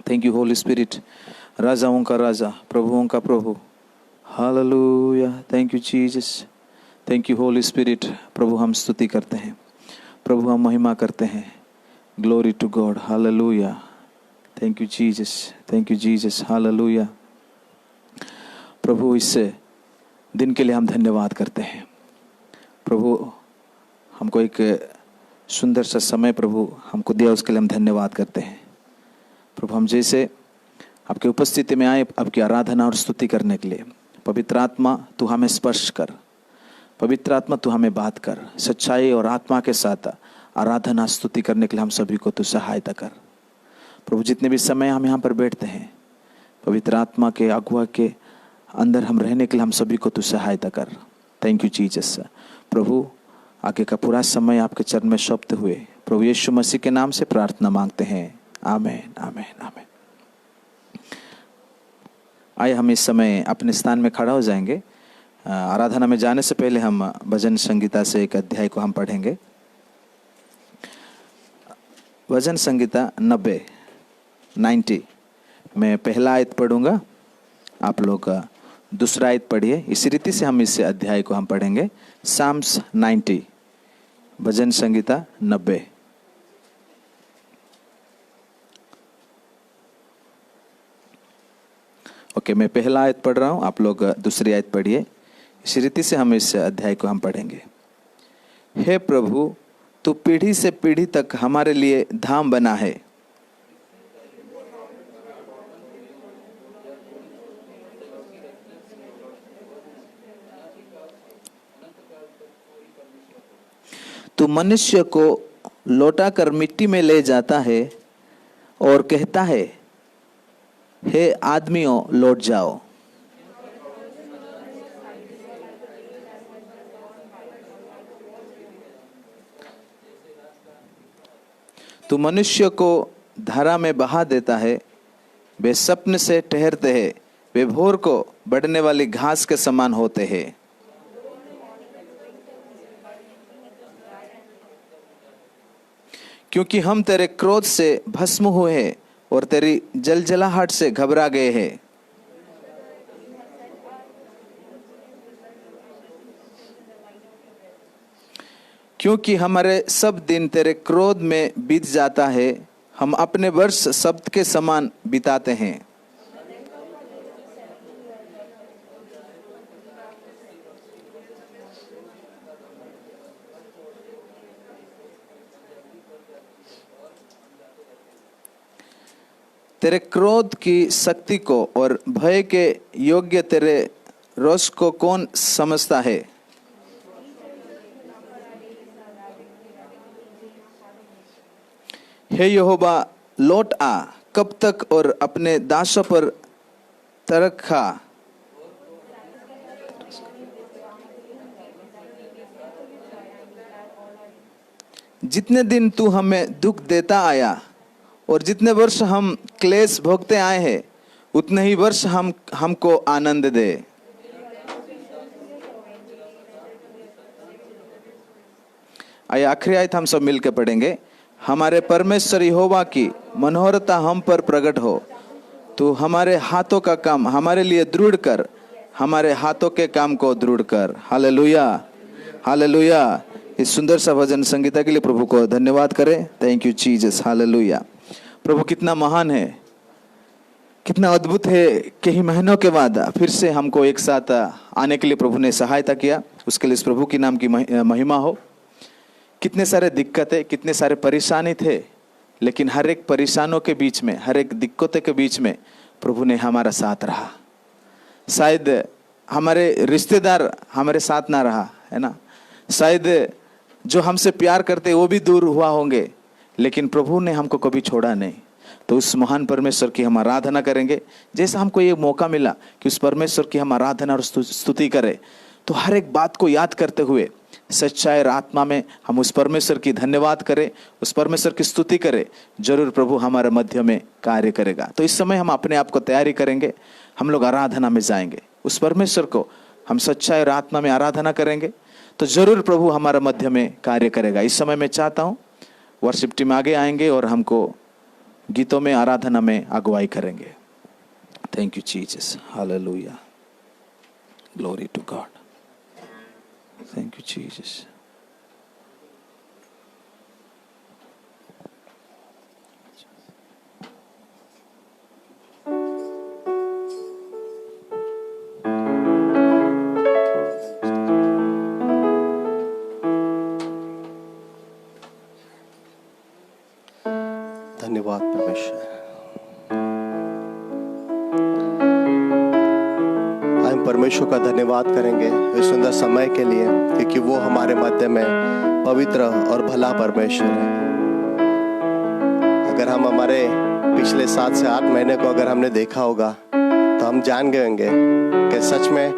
Thank you Holy spirit, राजाओं का राजा, प्रभुओं का प्रभु। Hallelujah, thank you Jesus, thank you Holy Spirit. प्रभु हम स्तुति करते हैं, प्रभु हम महिमा करते हैं। Glory to God, hallelujah, thank you Jesus, thank you Jesus, hallelujah. प्रभु इस दिन के लिए हम धन्यवाद करते हैं। प्रभु हमको एक सुंदर सा समय प्रभु हमको दिया, उसके लिए हम धन्यवाद करते हैं। प्रभु हम जैसे आपकी उपस्थिति में आए आपकी आराधना और स्तुति करने के लिए, पवित्र आत्मा तू हमें स्पर्श कर, पवित्र आत्मा तू हमें बात कर, सच्चाई और आत्मा के साथ आराधना स्तुति करने के लिए हम सभी को तू सहायता कर। प्रभु जितने भी समय हम यहाँ पर बैठते हैं, पवित्र आत्मा के अगुवा के अंदर हम रहने के लिए हम सभी को तू सहायता कर। Thank you Jesus. प्रभु आगे का पूरा समय आपके चरण में सौंपते हुए प्रभु यीशु मसीह के नाम से प्रार्थना मांगते हैं, आमीन, आमीन, आमीन। आइए हम इस समय अपने स्थान में खड़ा हो जाएंगे। आराधना में जाने से पहले हम भजन संगीता से एक अध्याय को हम पढ़ेंगे। भजन संगीता 90 मैं पहला आयत पढ़ूंगा, आप लोग दूसरा आयत पढ़िए। इसी रीति से हम इस अध्याय को हम पढ़ेंगे। साम्स 90, भजन संगीता 90। ओके, मैं पहला आयत पढ़ रहा हूँ, आप लोग दूसरी आयत पढ़िए। इसी रीति से हम इस अध्याय को हम पढ़ेंगे। हे प्रभु, तू पीढ़ी से पीढ़ी तक हमारे लिए धाम बना है। तू मनुष्य को लौटाकर मिट्टी में ले जाता है और कहता है, हे आदमियों लौट जाओ। तू मनुष्य को धारा में बहा देता है, वे स्वप्न से ठहरते हैं, वे भोर को बढ़ने वाली घास के समान होते हैं। क्योंकि हम तेरे क्रोध से भस्म हुए हैं और तेरी जलजलाहट से घबरा गए हैं। क्योंकि हमारे सब दिन तेरे क्रोध में बीत जाता है, हम अपने वर्ष शब्द के समान बिताते हैं। तेरे क्रोध की शक्ति को और भय के योग्य तेरे रोष को कौन समझता है? हे यहोवा, लौट आ, कब तक और अपने दासों पर तरक खा। जितने दिन तू हमें दुख देता आया और जितने वर्ष हम क्लेश भोगते आए हैं, उतने ही वर्ष हमको आनंद दे। आइए आखिरी आयत हम सब मिलकर पढ़ेंगे। हमारे परमेश्वर यहोवा की मनोहरता हम पर प्रकट हो। तू हमारे हाथों का काम हमारे लिए दृढ़ कर, हमारे हाथों के काम को दृढ़ कर। Hallelujah, hallelujah. इस सुंदर सा भजन संगीता के लिए प्रभु को धन्यवाद करें। Thank you Jesus, hallelujah. प्रभु कितना महान है, कितना अद्भुत है। कई महीनों के बाद फिर से हमको एक साथ आने के लिए प्रभु ने सहायता किया, उसके लिए इस प्रभु की नाम की महिमा हो। कितने सारे दिक्कतें, कितने सारे परेशानी थे, लेकिन हर एक परेशानों के बीच में, हर एक दिक्कतों के बीच में प्रभु ने हमारा साथ रहा। शायद हमारे रिश्तेदार हमारे साथ ना रहा है ना, शायद जो हमसे प्यार करते वो भी दूर हुआ होंगे, लेकिन प्रभु ने हमको कभी छोड़ा नहीं। तो उस महान परमेश्वर की हम आराधना करेंगे। जैसा हमको ये मौका मिला कि उस परमेश्वर की हम आराधना और स्तुति करें, तो हर एक बात को याद करते हुए सच्चाई और आत्मा में हम उस परमेश्वर की धन्यवाद करें, उस परमेश्वर की स्तुति करें। जरूर प्रभु हमारे मध्य में कार्य करेगा। तो इस समय हम अपने आप को तैयारी करेंगे, हम लोग आराधना में जाएंगे। उस परमेश्वर को हम सच्चाई और आत्मा में आराधना करेंगे, तो जरूर प्रभु हमारे मध्य में कार्य करेगा। इस समय मैं चाहता हूँ वर्शिप टीम आगे आएंगे और हमको गीतों में, आराधना में अगुवाई करेंगे। Thank you Jesus, hallelujah, glory to God, thank you Jesus. धन्यवाद परमेश्वर। हम परमेश्वर का धन्यवाद करेंगे इस सुंदर समय के लिए, क्योंकि वो हमारे मध्य में पवित्र और भला परमेश्वर है। अगर हम हमारे पिछले 7 से 8 महीने को अगर हमने देखा होगा तो हम जान गए होंगे कि सच में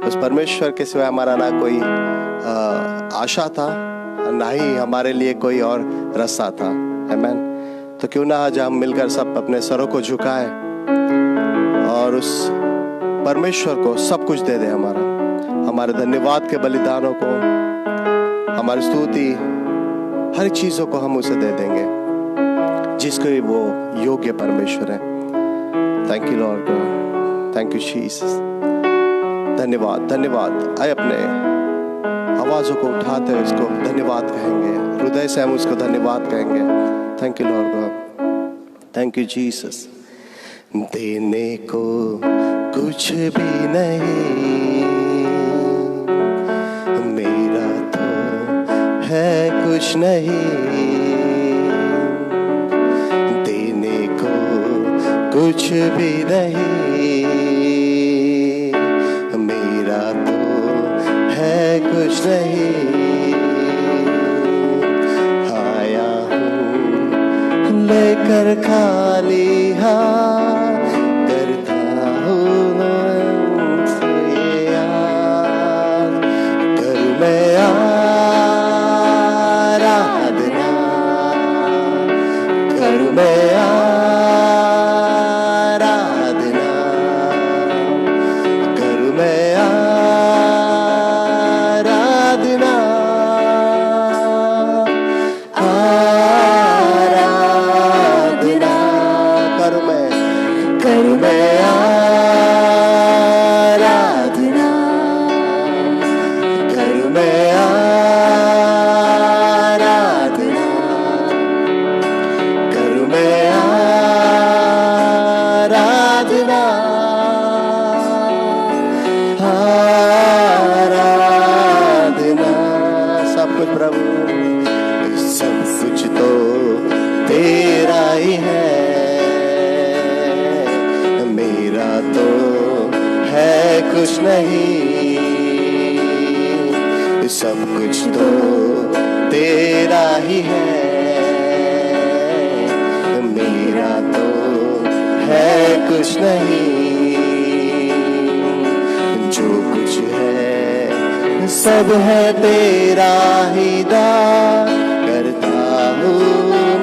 उस परमेश्वर के सिवाय हमारा ना कोई आशा था, ना ही हमारे लिए कोई और रास्ता था। आमीन। तो क्यों ना आज हम मिलकर सब अपने सरों को झुकाएं और उस परमेश्वर को सब कुछ दे दे, हमारे धन्यवाद के बलिदानों को, हमारी स्तुति, हर चीजों को हम उसे दे देंगे जिसके वो योग्य परमेश्वर है। Thank you Lord God, thank you Jesus. धन्यवाद, धन्यवाद। आइए अपने आवाजों को उठाते हुए इसको धन्यवाद कहेंगे, हृदय से हम उसको धन्यवाद कहेंगे। Thank you Lord God, thank you Jesus. देने को कुछ भी नहीं मेरा तो है कुछ नहीं, देने को कुछ भी नहीं मेरा तो है कुछ नहीं। आया हूँ लेकर खाली हाथ, करता हूँ तुमसे याद, करूँ मैं आराधना, करूँ मैं आराधना, करूँ मैं आराधना, आराधना, करूँ मैं आराधना, करूँ मैं आराधना, करूँ मैं आराधना, आराधना। सब कुछ प्रभु, सब कुछ तो तेरा ही है, मेरा तो है कुछ नहीं, सब कुछ तो तेरा ही है, मेरा तो है कुछ नहीं। जो कुछ है सब है तेरा ही दान, करता हूँ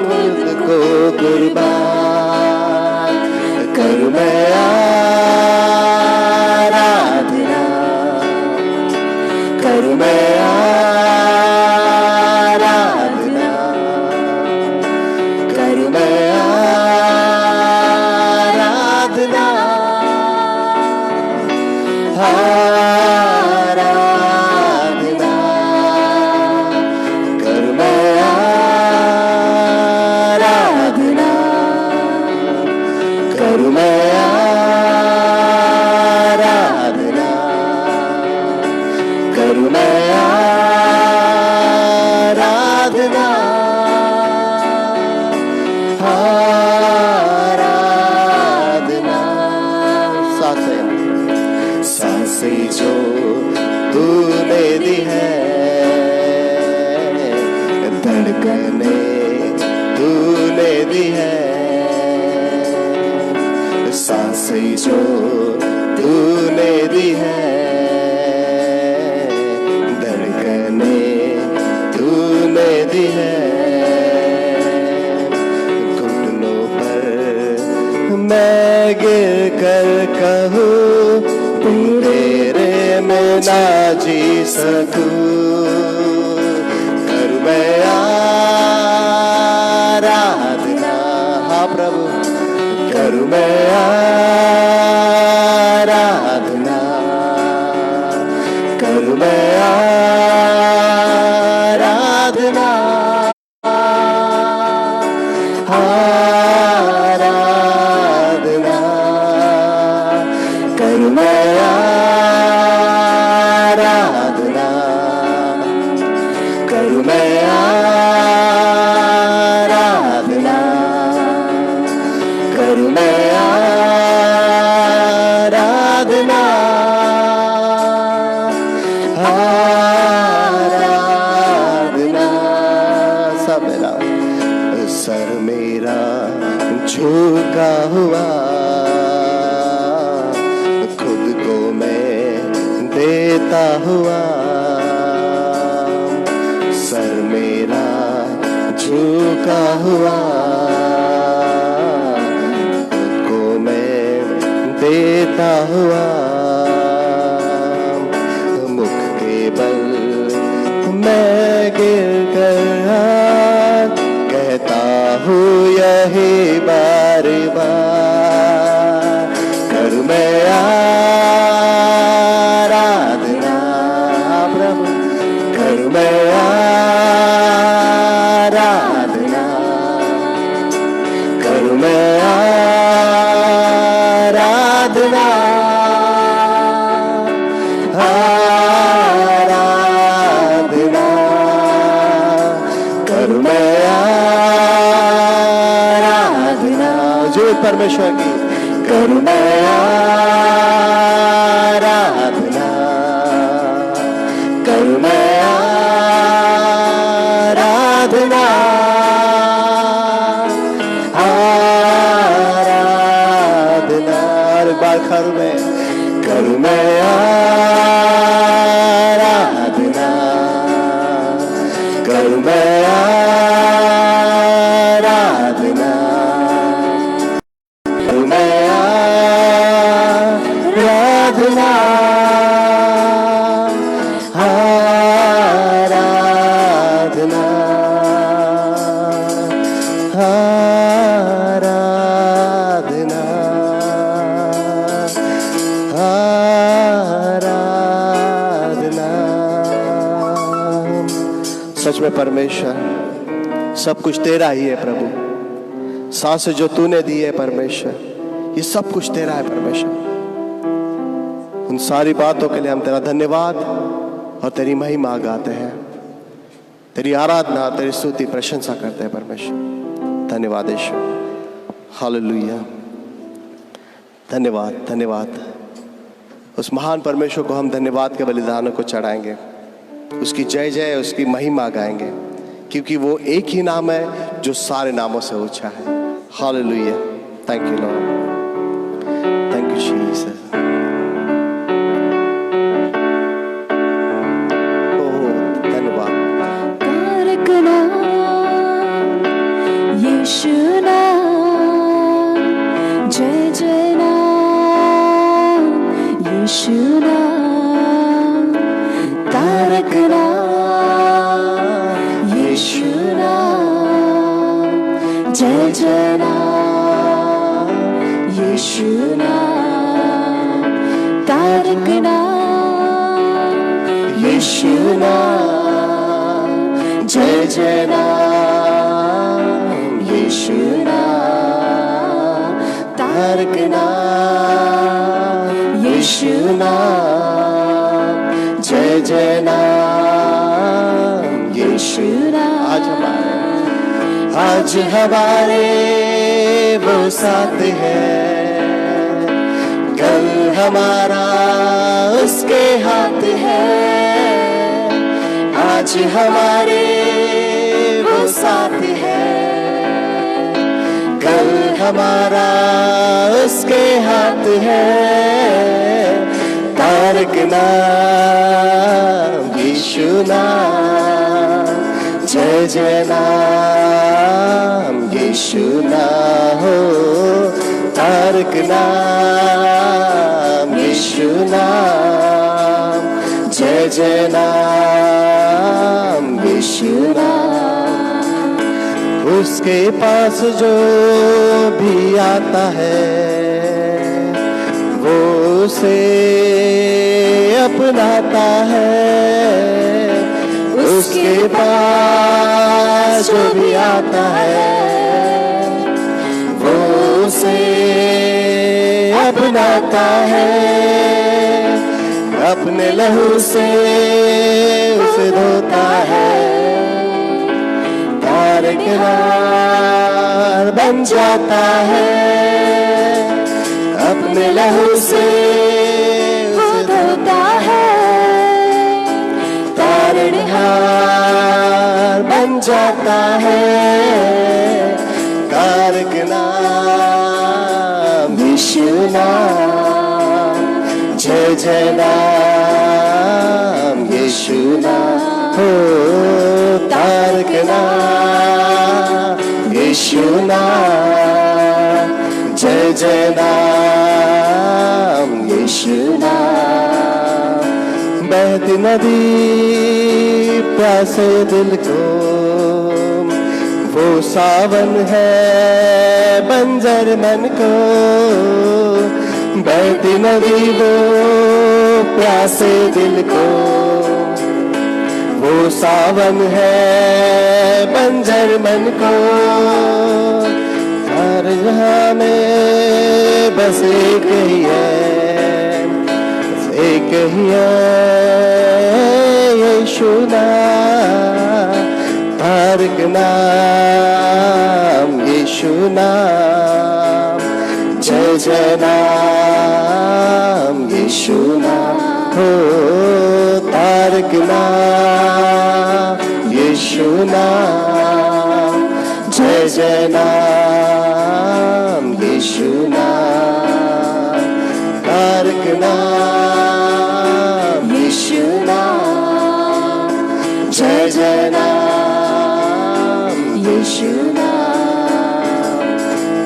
खुद को कुर्बान, करूँ मैं आराधना, करूँ मैं आराधना, करूँ मैं आराधना, आराधना, करूँ मैं आराधना, करूँ मैं आराधना, करूँ मैं आराधना, आराधना। सांसें जो तूने दी है, धड़कने तूने दी है, सांसें जो तूने दी है, धड़कने तूने दी है, घुटनों पर मैं गिर कर कहूँ तेरे में ना जी सकूं, करूँ मैं आराधना, करूं मैं आराधना, करूं मैं आराधना, आराधना, करूं मैं आराधना, करूं मैं आराधना, करूं मैं आराधना, आराधना। सब मेरा सर मेरा झुका हुआ, खुद को मैं देता हुआ, सर मेरा झुका हुआ, खुद को मैं देता हुआ, मुख के बल मैं गिर कर कहता हूँ यही बार बार, करूं मैं आराधना प्रभु, करूं मैं आराधना, करूं मैं आराधना, आराधना, करूं मैं आराधना, जो परमेश्वर की, करूं मैं आराधना, करूं मैं आराधना, आराधना। एक बार करूं मैं आराधना, करूं मैं आराधना, करूं मैं आराधना, आराधना, आराधना, आराधना। सच में परमेश्वर सब कुछ तेरा ही है प्रभु, सांसें जो तूने दी है परमेश्वर, ये सब कुछ तेरा है परमेश्वर। उन सारी बातों के लिए हम तेरा धन्यवाद और तेरी महिमा गाते हैं, तेरी आराधना, तेरी स्तुति प्रशंसा करते हैं परमेश्वर। धन्यवाद यीशु, हालेलुया। धन्यवाद, धन्यवाद। उस महान परमेश्वर को हम धन्यवाद के बलिदानों को चढ़ाएंगे, उसकी जय जय, उसकी महिमा गाएंगे, क्योंकि वो एक ही नाम है जो सारे नामों से ऊंचा है। Hallelujah. Thank you Lord, thank you Jesus. धन्यवाद। तारक नाम, यीशु नाम, जय जय नाम, यीशु नाम, तारक नाम, यीशु नाम, जय जय नाम, यीशु नाम, तारक नाम, यीशु नाम, जय जय नाम, यीशु नाम, तारक नाम, यीशु नाम, जय जय नाम, यीशु नाम। आज हमारे वो साथ है, कल हमारा उसके हाथ है। आज हमारे वो साथ है, कल हमारा उसके हाथ है। तारक नाम, यीशु नाम, जय जय नाम, यीशु नाम हो। तारक नाम, यीशु नाम, जय जय नाम, यीशु नाम। ओ उसके पास जो भी आता है वो उसे अपनाता है। उसके पास जो भी आता है वो उसे अपनाता है। अपने लहू से उसे धोता है। तार किनार बन जाता है। अपने लहू से उसे धोता है। तारणहार बन जाता है। तारक नाम यीशु नाम, जय जय नाम यीशु नाम हो। तारक नाम यीशु नाम, जय जय नाम यीशु नाम। बहती नदी प्यासे दिल को वो सावन है बंजर मन को। बहती नदी वो प्यासे दिल को वो सावन है बंजर मन को। हर जहाँ में बस एक ही है, बस एक ही है यीशु नाम। तारक नाम यीशु नाम, जय जय नाम यीशु नाम हो। तारक नाम यीशु नाम, जय जय नाम यीशु नाम। तारक नाम यीशु नाम, जय जय नाम यीशु नाम।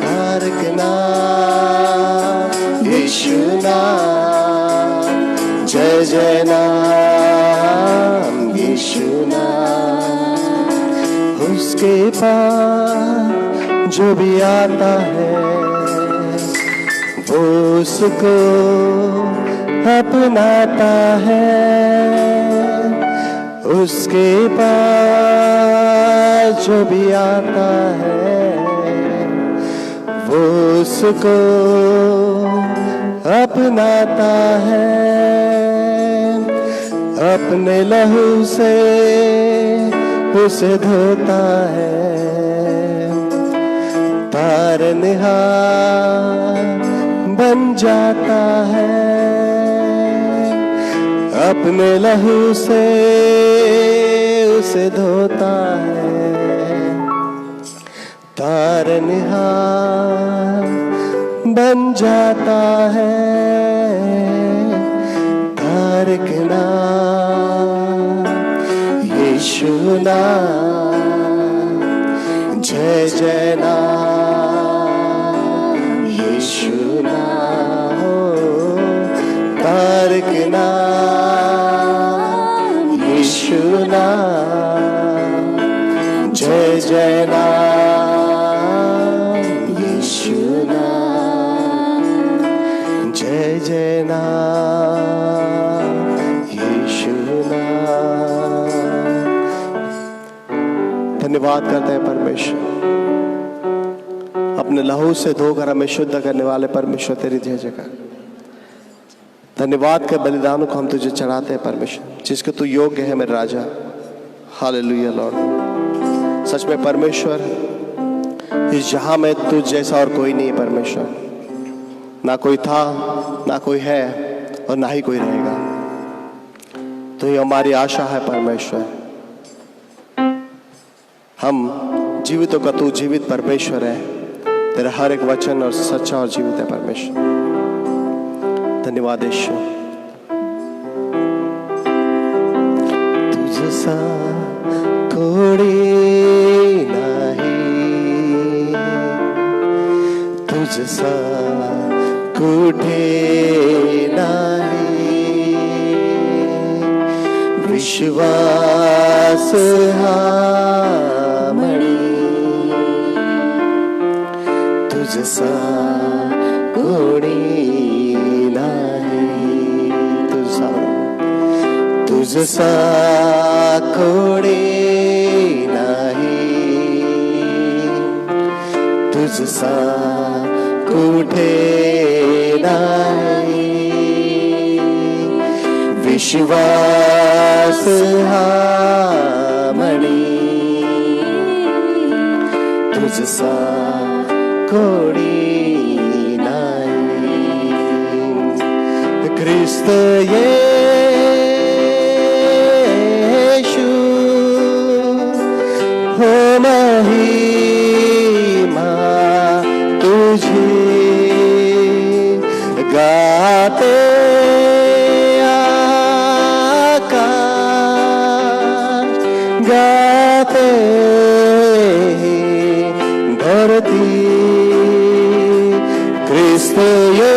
तारक नाम यीशु नाम, जय जय नाम यीशु नाम। उसके पास जो भी आता है वो उसको अपनाता है। उसके पास जो भी आता है वो उसको अपनाता है। अपने लहू से उसे धोता है। तारनहार बन जाता है। अपने लहू से उसे धोता है। तारनहार बन जाता है। तारक नाम यीशु नाम, जय जय नाम यीशु नाम हो। तारक नाम यीशु नाम, जय जय नाम यीशु नाम, जय जय नाम यीशु नाम। धन्यवाद करते हैं परमेश्वर, अपने लहू से धोकर हमें शुद्ध करने वाले परमेश्वर तेरी जय जयकार। धन्यवाद के बलिदानों को हम तुझे चढ़ाते हैं परमेश्वर, जिसके तू योग्य है मेरे राजा। Hallelujah Lord. सच में परमेश्वर, इस जहां में तू जैसा और कोई नहीं है परमेश्वर। ना कोई था, ना कोई है और ना ही कोई रहेगा। तो ये हमारी आशा है परमेश्वर। हम जीवितों का तू जीवित परमेश्वर है। तेरा हर एक वचन और सच्चा और जीवित है परमेश्वर। धन्यवाद ईश्वर। तुझसा कोड़ी नहीं, तुझसा कुठे नहीं। विश्वास हा मणी, तुझसा कोणी नाही, तुझसा कोणी नाही, तुझसा कुठे नाही. विश्वास हा मणी, तुझसा कोणी नाही. ख्रिस्त येशू हो महिमा तुझी गाते आकाश, गाते धरती. ख्रिस्त येशू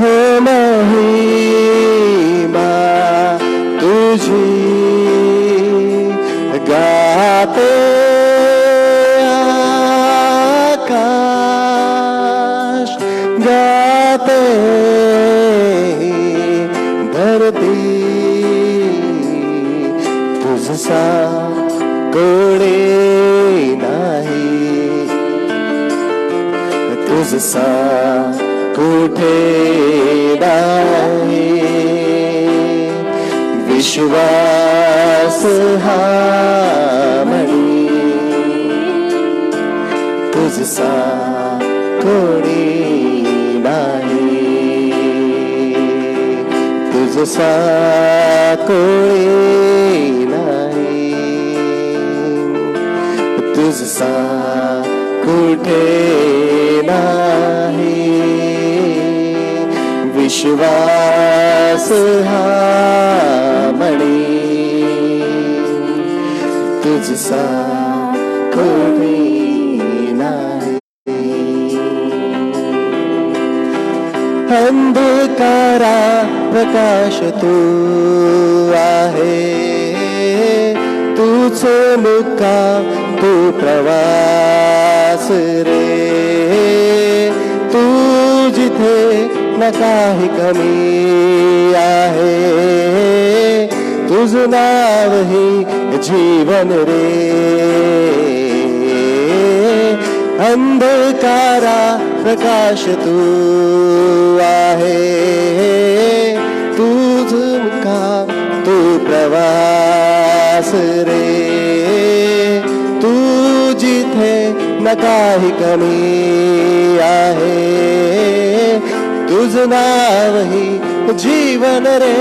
हो महिमा तुझी गाते आकाश, गाते धरती. तुझसा कोणी नाही, तुझसा कुठे नाही. विश्वास हा मणी, तुझसा कोणी नाही, तुझसा कोणी नाही. तुझसा कुठे नाही. विश्वास हा मणी, तुझसा कोणी नाही. अंधकारा प्रकाश तू आहे, तूच मुक्काम तू प्रवास रे. तू जिथे न काही कमी आहे, तुझ नाव ही जीवन रे. अंधकारा प्रकाश तू आहे, तुझ मुक्काम तू प्रवास रे. तू जिथे न काही कमी आहे, तुझ नाव ही जीवन रे.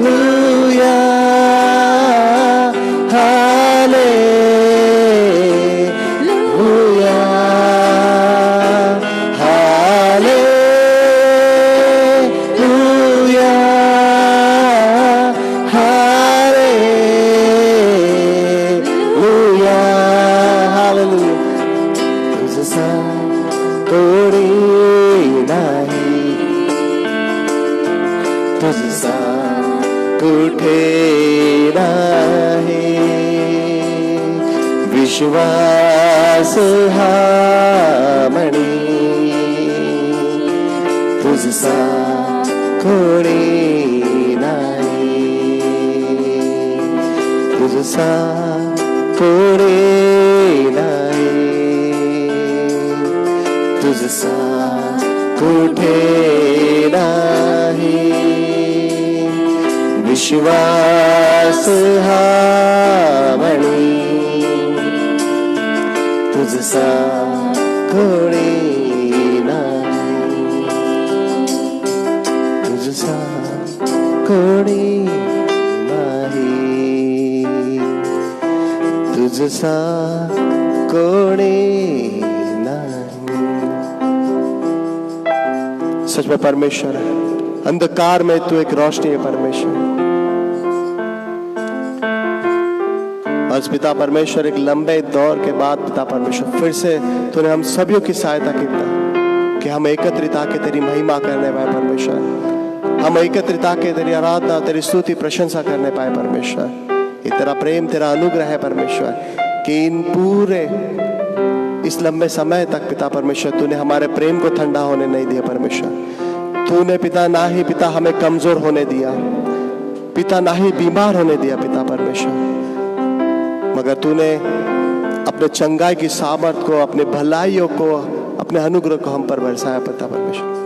Hallelujah, hallelujah, hallelujah, hallelujah, hallelujah. तुझसा कोणी नाही, तुझसा कुठे नाही. विश्वास हा मणी, तुझसा कोणी नाही, तुझसा कोणी नाही. तुझसा कुठे नाही. विश्वास हा मणी, तुझसा कोणी नाही, तुझसा कोणी नाही, तुझसा कोणी नाही. सच में परमेश्वर है, अंधकार में तू एक रोशनी है परमेश्वर. आज पिता परमेश्वर एक लंबे दौर के बाद पिता परमेश्वर फिर से तूने हम सभी की सहायता की पिता, कि हम एकत्रित आके तेरी महिमा करने पाए परमेश्वर. हम एकत्रित आके तेरी आराधना, तेरी स्तुति, प्रशंसा करने पाए परमेश्वर। ये तेरा प्रेम, तेरा अनुग्रह है परमेश्वर, कि इन पूरे इस लंबे समय तक पिता परमेश्वर तूने हमारे प्रेम को ठंडा होने नहीं दिया परमेश्वर। तूने पिता ना ही पिता हमें कमजोर होने दिया, पिता ना ही बीमार होने दिया पिता परमेश्वर, मगर तूने अपने चंगाई की सामर्थ को, अपने भलाइयों को, अपने अनुग्रह को हम पर बरसाया पिता परमेश्वर।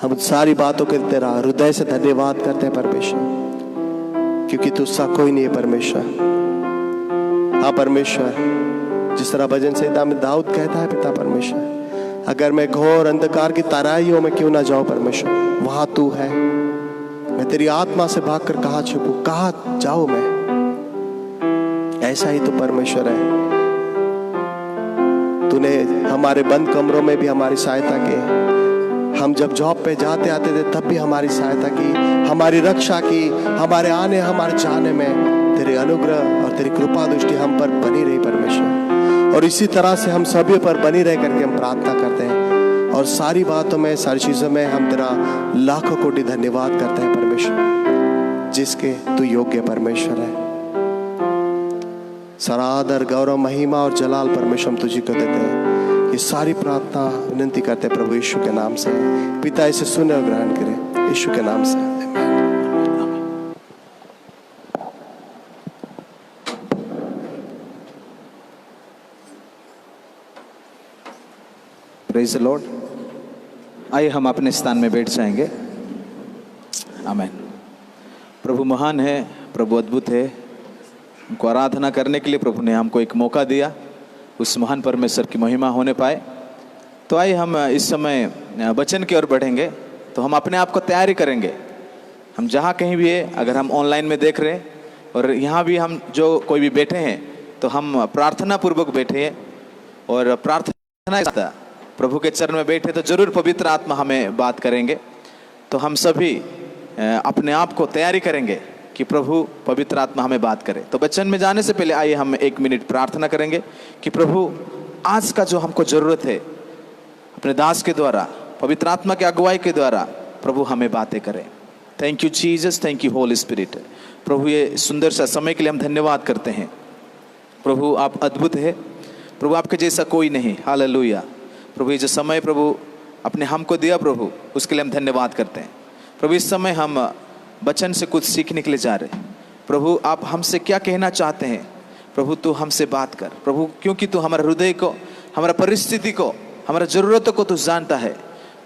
हम सारी बातों के तेरा हृदय से धन्यवाद करते हैं परमेश्वर, क्योंकि तुझसा कोई नहीं है परमेश्वर। हाँ परमेश्वर, जिस तरह भजन संहिता में दाऊद कहता है पिता परमेश्वर, अगर मैं घोर अंधकार की तराइयों में क्यों ना जाऊं परमेश्वर, वहां तू है। मैं तेरी आत्मा से भागकर कहाँ छुपूं, कहाँ जाऊं मैं। ऐसा ही तो परमेश्वर है। तूने हमारे बंद कमरों में भी हमारी सहायता की, हम जब जॉब पे जाते आते थे तब भी हमारी सहायता की, हमारी रक्षा की, हमारे आने हमारे जाने में तेरे अनुग्रह और तेरी कृपा दृष्टि हम पर बनी रही परमेश्वर। और इसी तरह से हम सभी पर बनी रह करके हम प्रार्थना करते हैं, और सारी बातों में, सारी चीजों में हम तेरा लाखों कोटि धन्यवाद करते हैं परमेश्वर, जिसके तू योग्य परमेश्वर है। सारा आदर, गौरव, महिमा और जलाल परमेश्वर हम तुझी को देते हैं। ये सारी प्रार्थना विनती करते हैं प्रभु यीशु के नाम से। पिता इसे सुने और ग्रहण करे, यीशु के नाम से। Praise the Lord. आइए हम अपने स्थान में बैठ जाएंगे। आमीन। प्रभु महान है, प्रभु अद्भुत है। उनको आराधना करने के लिए प्रभु ने हमको एक मौका दिया, उस महान परमेश्वर की महिमा होने पाए। तो आइए हम इस समय वचन की ओर बढ़ेंगे। तो हम अपने आप को तैयारी करेंगे। हम जहाँ कहीं भी है, अगर हम ऑनलाइन में देख रहे हैं और यहाँ भी हम जो कोई भी बैठे हैं, तो हम प्रार्थना पूर्वक बैठे हैं और प्रार्थना प्रभु के चरण में बैठे, तो जरूर पवित्र आत्मा हमें बात करेंगे। तो हम सभी अपने आप को तैयारी करेंगे कि प्रभु पवित्र आत्मा हमें बात करे। तो वचन में जाने से पहले आइए हम 1 मिनट प्रार्थना करेंगे कि प्रभु आज का जो हमको जरूरत है, अपने दास के द्वारा, पवित्र आत्मा के अगुवाई के द्वारा प्रभु हमें बातें करें। Thank you Jesus, thank you Holy Spirit. प्रभु ये सुंदर सा समय के लिए हम धन्यवाद करते हैं। प्रभु आप अद्भुत है, प्रभु आपके जैसा कोई नहीं। हालेलुया। प्रभु ये जो समय प्रभु अपने हमको दिया प्रभु, उसके लिए हम धन्यवाद करते हैं। प्रभु इस समय हम वचन से कुछ सीखने के लिए जा रहे हैं। प्रभु आप हमसे क्या कहना चाहते हैं, प्रभु तू हमसे बात कर प्रभु, क्योंकि तू हमारे हृदय को, हमारा परिस्थिति को, हमारा ज़रूरतों को तू जानता है।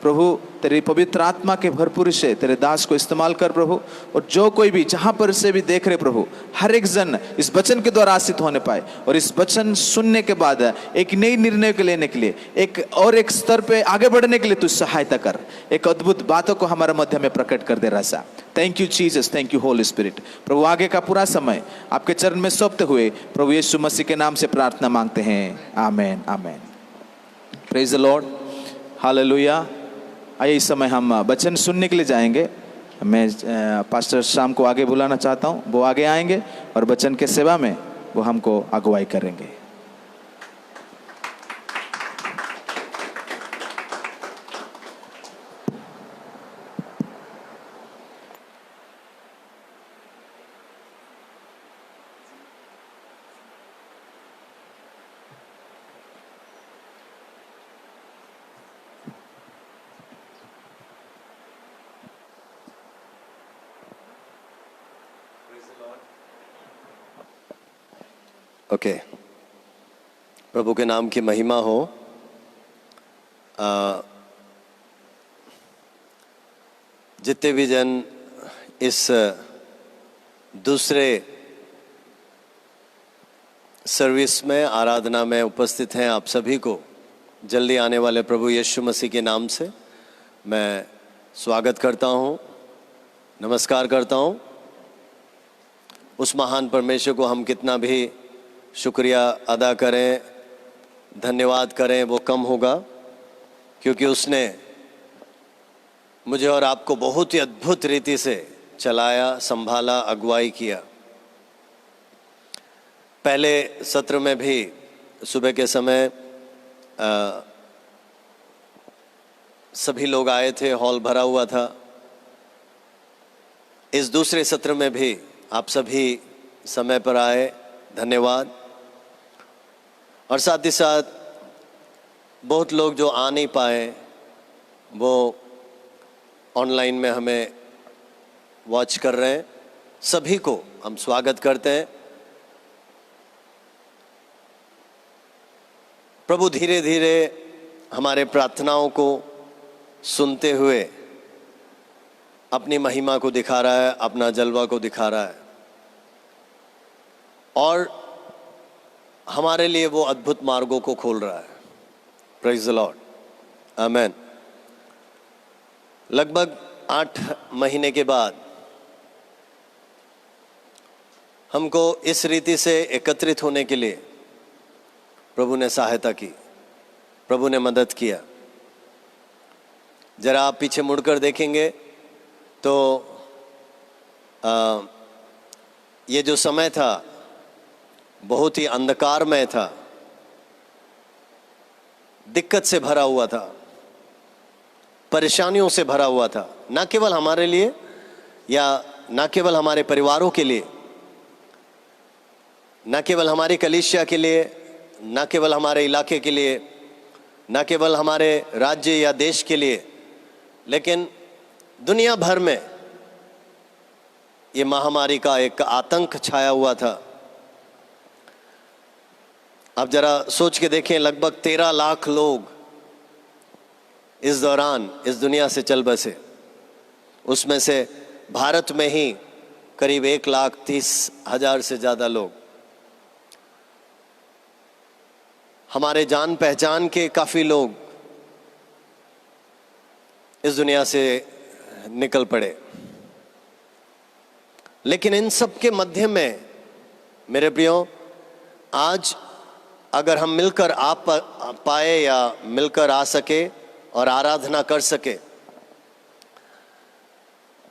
प्रभु तेरी पवित्र आत्मा के भरपूर से तेरे दास को इस्तेमाल कर प्रभु, और जो कोई भी जहाँ पर से भी देख रहे प्रभु, हर एक जन इस वचन के द्वारा आशीष होने पाए, और इस वचन सुनने के बाद एक नई निर्णय को लेने के लिए, एक स्तर पे आगे बढ़ने के लिए तू सहायता कर। एक अद्भुत बातों को हमारे मध्य में प्रकट कर दे रहा। Thank you Jesus, thank you Holy Spirit. प्रभु आगे का पूरा समय आपके चरण में सौंपते हुए प्रभु यीशु मसीह के नाम से प्रार्थना मांगते हैं। Amen, amen. Praise the Lord, hallelujah. आइए इस समय हम वचन सुनने के लिए जाएंगे। मैं पास्टर शाम को आगे बुलाना चाहता हूँ, वो आगे आएंगे और वचन के सेवा में वो हमको अगुवाई करेंगे। ओके, प्रभु के नाम की महिमा हो। जितने भी जन इस दूसरे सर्विस में, आराधना में उपस्थित हैं, आप सभी को जल्दी आने वाले प्रभु यीशु मसीह के नाम से मैं स्वागत करता हूं, नमस्कार करता हूं। उस महान परमेश्वर को हम कितना भी शुक्रिया अदा करें, धन्यवाद करें, वो कम होगा, क्योंकि उसने मुझे और आपको बहुत ही अद्भुत रीति से चलाया, संभाला, अगुवाई किया। पहले सत्र में भी सुबह के समय सभी लोग आए थे, हॉल भरा हुआ था, इस दूसरे सत्र में भी आप सभी समय पर आए, धन्यवाद। और साथ ही साथ बहुत लोग जो आ नहीं पाए वो ऑनलाइन में हमें वॉच कर रहे हैं, सभी को हम स्वागत करते हैं। प्रभु धीरे धीरे हमारे प्रार्थनाओं को सुनते हुए अपनी महिमा को दिखा रहा है, अपना जलवा को दिखा रहा है और हमारे लिए वो अद्भुत मार्गों को खोल रहा है। प्रेज द लॉर्ड, आमेन। लगभग 8 महीने के बाद हमको इस रीति से एकत्रित होने के लिए प्रभु ने सहायता की, प्रभु ने मदद किया। जरा आप पीछे मुड़कर देखेंगे तो ये जो समय था बहुत ही अंधकारमय था, दिक्कत से भरा हुआ था, परेशानियों से भरा हुआ था, ना केवल हमारे लिए या ना केवल हमारे परिवारों के लिए, ना केवल हमारी कलीसिया के लिए, ना केवल हमारे इलाके के लिए, ना केवल हमारे राज्य या देश के लिए, लेकिन दुनिया भर में ये महामारी का एक आतंक छाया हुआ था। अब जरा सोच के देखें, लगभग 13 लाख लोग इस दौरान इस दुनिया से चल बसे। उसमें से भारत में ही करीब 1,30,000 से ज़्यादा लोग, हमारे जान पहचान के काफ़ी लोग इस दुनिया से निकल पड़े। लेकिन इन सब के मध्य में मेरे प्रियो, आज अगर हम मिलकर आ पाए या मिलकर आ सके और आराधना कर सके,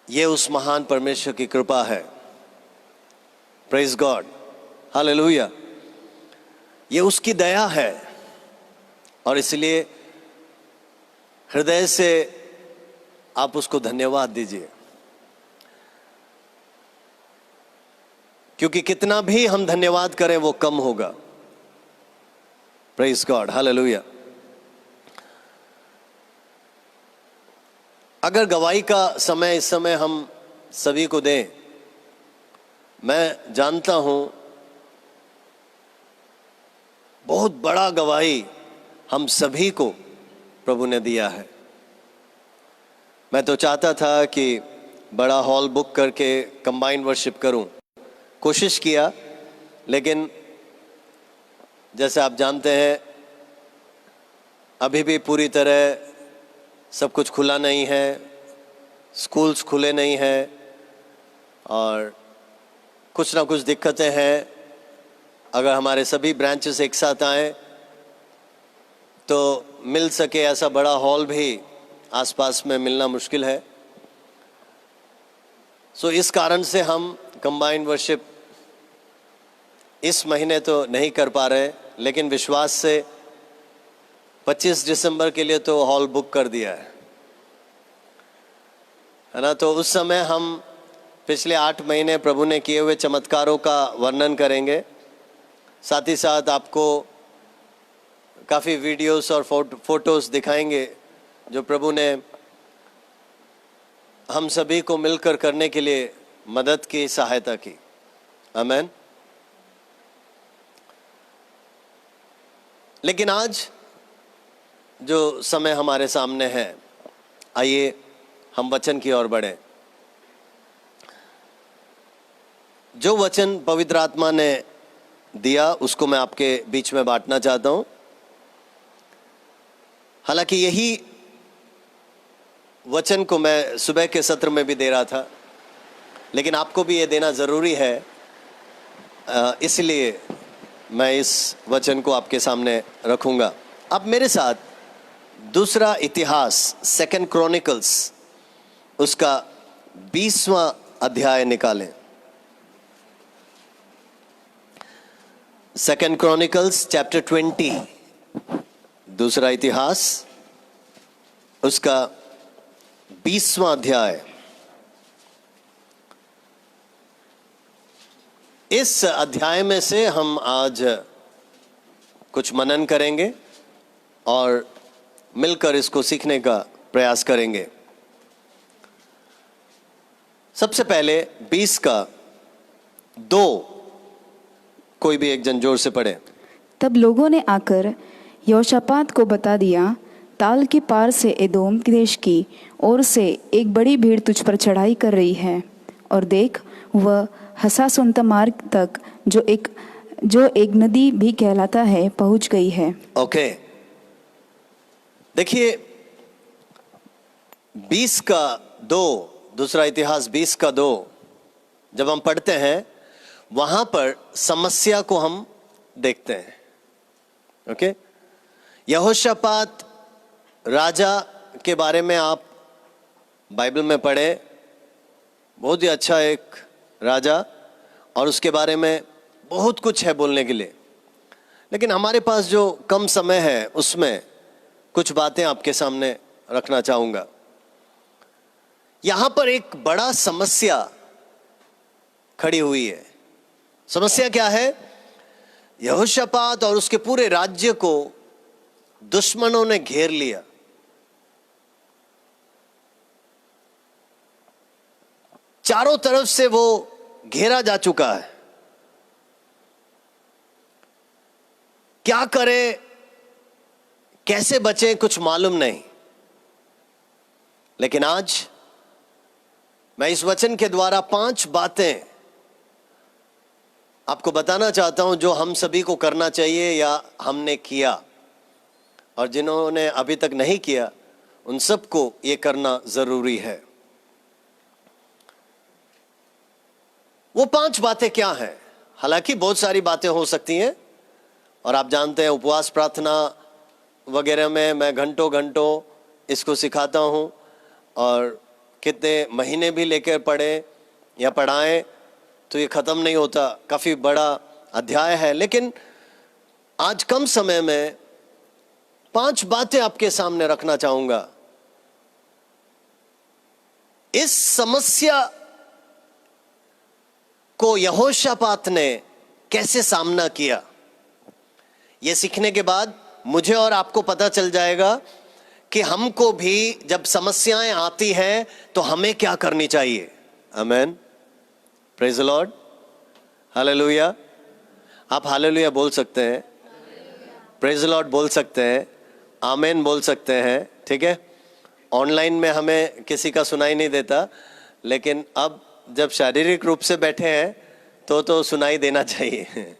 ये उस महान परमेश्वर की कृपा है। Praise God, hallelujah. ये उसकी दया है और इसलिए हृदय से आप उसको धन्यवाद दीजिए, क्योंकि कितना भी हम धन्यवाद करें वो कम होगा। Praise God, hallelujah. अगर गवाही का समय इस समय हम सभी को दें, मैं जानता हूं बहुत बड़ा गवाही हम सभी को प्रभु ने दिया है। मैं तो चाहता था कि बड़ा हॉल बुक करके कंबाइंड वर्शिप करूं, कोशिश किया, लेकिन जैसे आप जानते हैं अभी भी पूरी तरह सब कुछ खुला नहीं है, स्कूल्स खुले नहीं हैं और कुछ ना कुछ दिक्कतें हैं। अगर हमारे सभी ब्रांचेस एक साथ आए तो मिल सके ऐसा बड़ा हॉल भी आसपास में मिलना मुश्किल है। सो इस कारण से हम कंबाइंड वर्शिप इस महीने तो नहीं कर पा रहे, लेकिन विश्वास से 25 दिसंबर के लिए तो हॉल बुक कर दिया है ना। तो उस समय हम पिछले 8 महीने प्रभु ने किए हुए चमत्कारों का वर्णन करेंगे। साथ ही साथ आपको काफ़ी वीडियोस और फोटोस दिखाएंगे जो प्रभु ने हम सभी को मिलकर करने के लिए मदद की, सहायता की। आमेन। लेकिन आज जो समय हमारे सामने है, आइए हम वचन की ओर बढ़ें। जो वचन पवित्र आत्मा ने दिया उसको मैं आपके बीच में बांटना चाहता हूं। हालांकि यही वचन को मैं सुबह के सत्र में भी दे रहा था, लेकिन आपको भी ये देना ज़रूरी है, इसलिए मैं इस वचन को आपके सामने रखूंगा। अब मेरे साथ दूसरा इतिहास, 2 क्रॉनिकल्स, उसका 20वां अध्याय निकालें। 2 क्रॉनिकल्स चैप्टर 20, दूसरा इतिहास उसका 20वां अध्याय इस अध्याय में से हम आज कुछ मनन करेंगे और मिलकर इसको सीखने का प्रयास करेंगे। सबसे पहले 20 का 2, कोई भी एक जन जोर से पढ़े। तब लोगों ने आकर यहोशापात को बता दिया, ताल के पार से एदोम देश की ओर से एक बड़ी भीड़ तुझ पर चढ़ाई कर रही है, और देख वह हसासोन मार्ग तक जो एक नदी भी कहलाता है पहुंच गई है। ओके, देखिए 20 का 2, दूसरा इतिहास 20 का 2 जब हम पढ़ते हैं वहां पर समस्या को हम देखते हैं। ओके, यहोशापात राजा के बारे में आप बाइबल में पढ़े, बहुत ही अच्छा एक राजा, और उसके बारे में बहुत कुछ है बोलने के लिए, लेकिन हमारे पास जो कम समय है उसमें कुछ बातें आपके सामने रखना चाहूंगा। यहां पर एक बड़ा समस्या खड़ी हुई है। समस्या क्या है? यहोशापात और उसके पूरे राज्य को दुश्मनों ने घेर लिया। चारों तरफ से वो घेरा जा चुका है। क्या करे, कैसे बचे, कुछ मालूम नहीं। लेकिन आज मैं इस वचन के द्वारा 5 बातें आपको बताना चाहता हूं जो हम सभी को करना चाहिए या हमने किया, और जिन्होंने अभी तक नहीं किया उन सबको ये करना जरूरी है। वो 5 बातें क्या हैं? हालांकि बहुत सारी बातें हो सकती हैं, और आप जानते हैं उपवास प्रार्थना वगैरह में मैं घंटों घंटों इसको सिखाता हूं, और कितने महीने भी लेकर पढ़े या पढ़ाएं तो ये ख़त्म नहीं होता। काफ़ी बड़ा अध्याय है, लेकिन आज कम समय में 5 बातें आपके सामने रखना चाहूँगा। इस समस्या को यहोशापात ने कैसे सामना किया, ये सीखने के बाद मुझे और आपको पता चल जाएगा कि हमको भी जब समस्याएं आती हैं तो हमें क्या करनी चाहिए। आमेन, प्रेज द लॉर्ड, हालेलुया। आप हालेलुया बोल सकते हैं, प्रेज द लॉर्ड बोल सकते हैं, आमेन बोल सकते हैं, ठीक है। ऑनलाइन में हमें किसी का सुनाई नहीं देता, लेकिन अब जब शारीरिक रूप से बैठे हैं तो सुनाई देना चाहिए,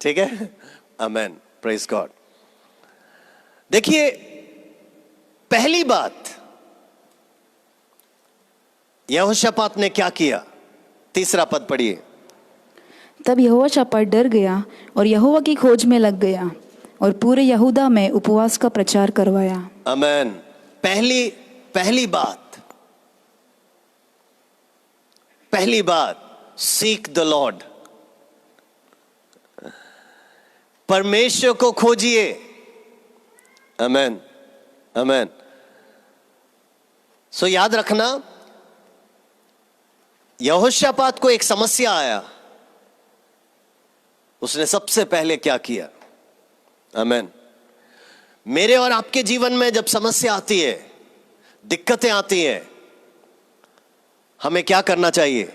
ठीक है। आमेन, प्रेज गॉड। देखिए, पहली बात यहोशापात ने क्या किया? 3 पद पढ़िए। तब यहोशापात डर गया और यहोवा की खोज में लग गया, और पूरे यहूदा में उपवास का प्रचार करवाया। आमेन। पहली बात सीक द लॉर्ड, परमेश्वर को खोजिए। आमेन, आमेन। सो याद रखना, यहोशापात को एक समस्या आया, उसने सबसे पहले क्या किया? आमेन। मेरे और आपके जीवन में जब समस्या आती है, दिक्कतें आती हैं, हमें क्या करना चाहिए?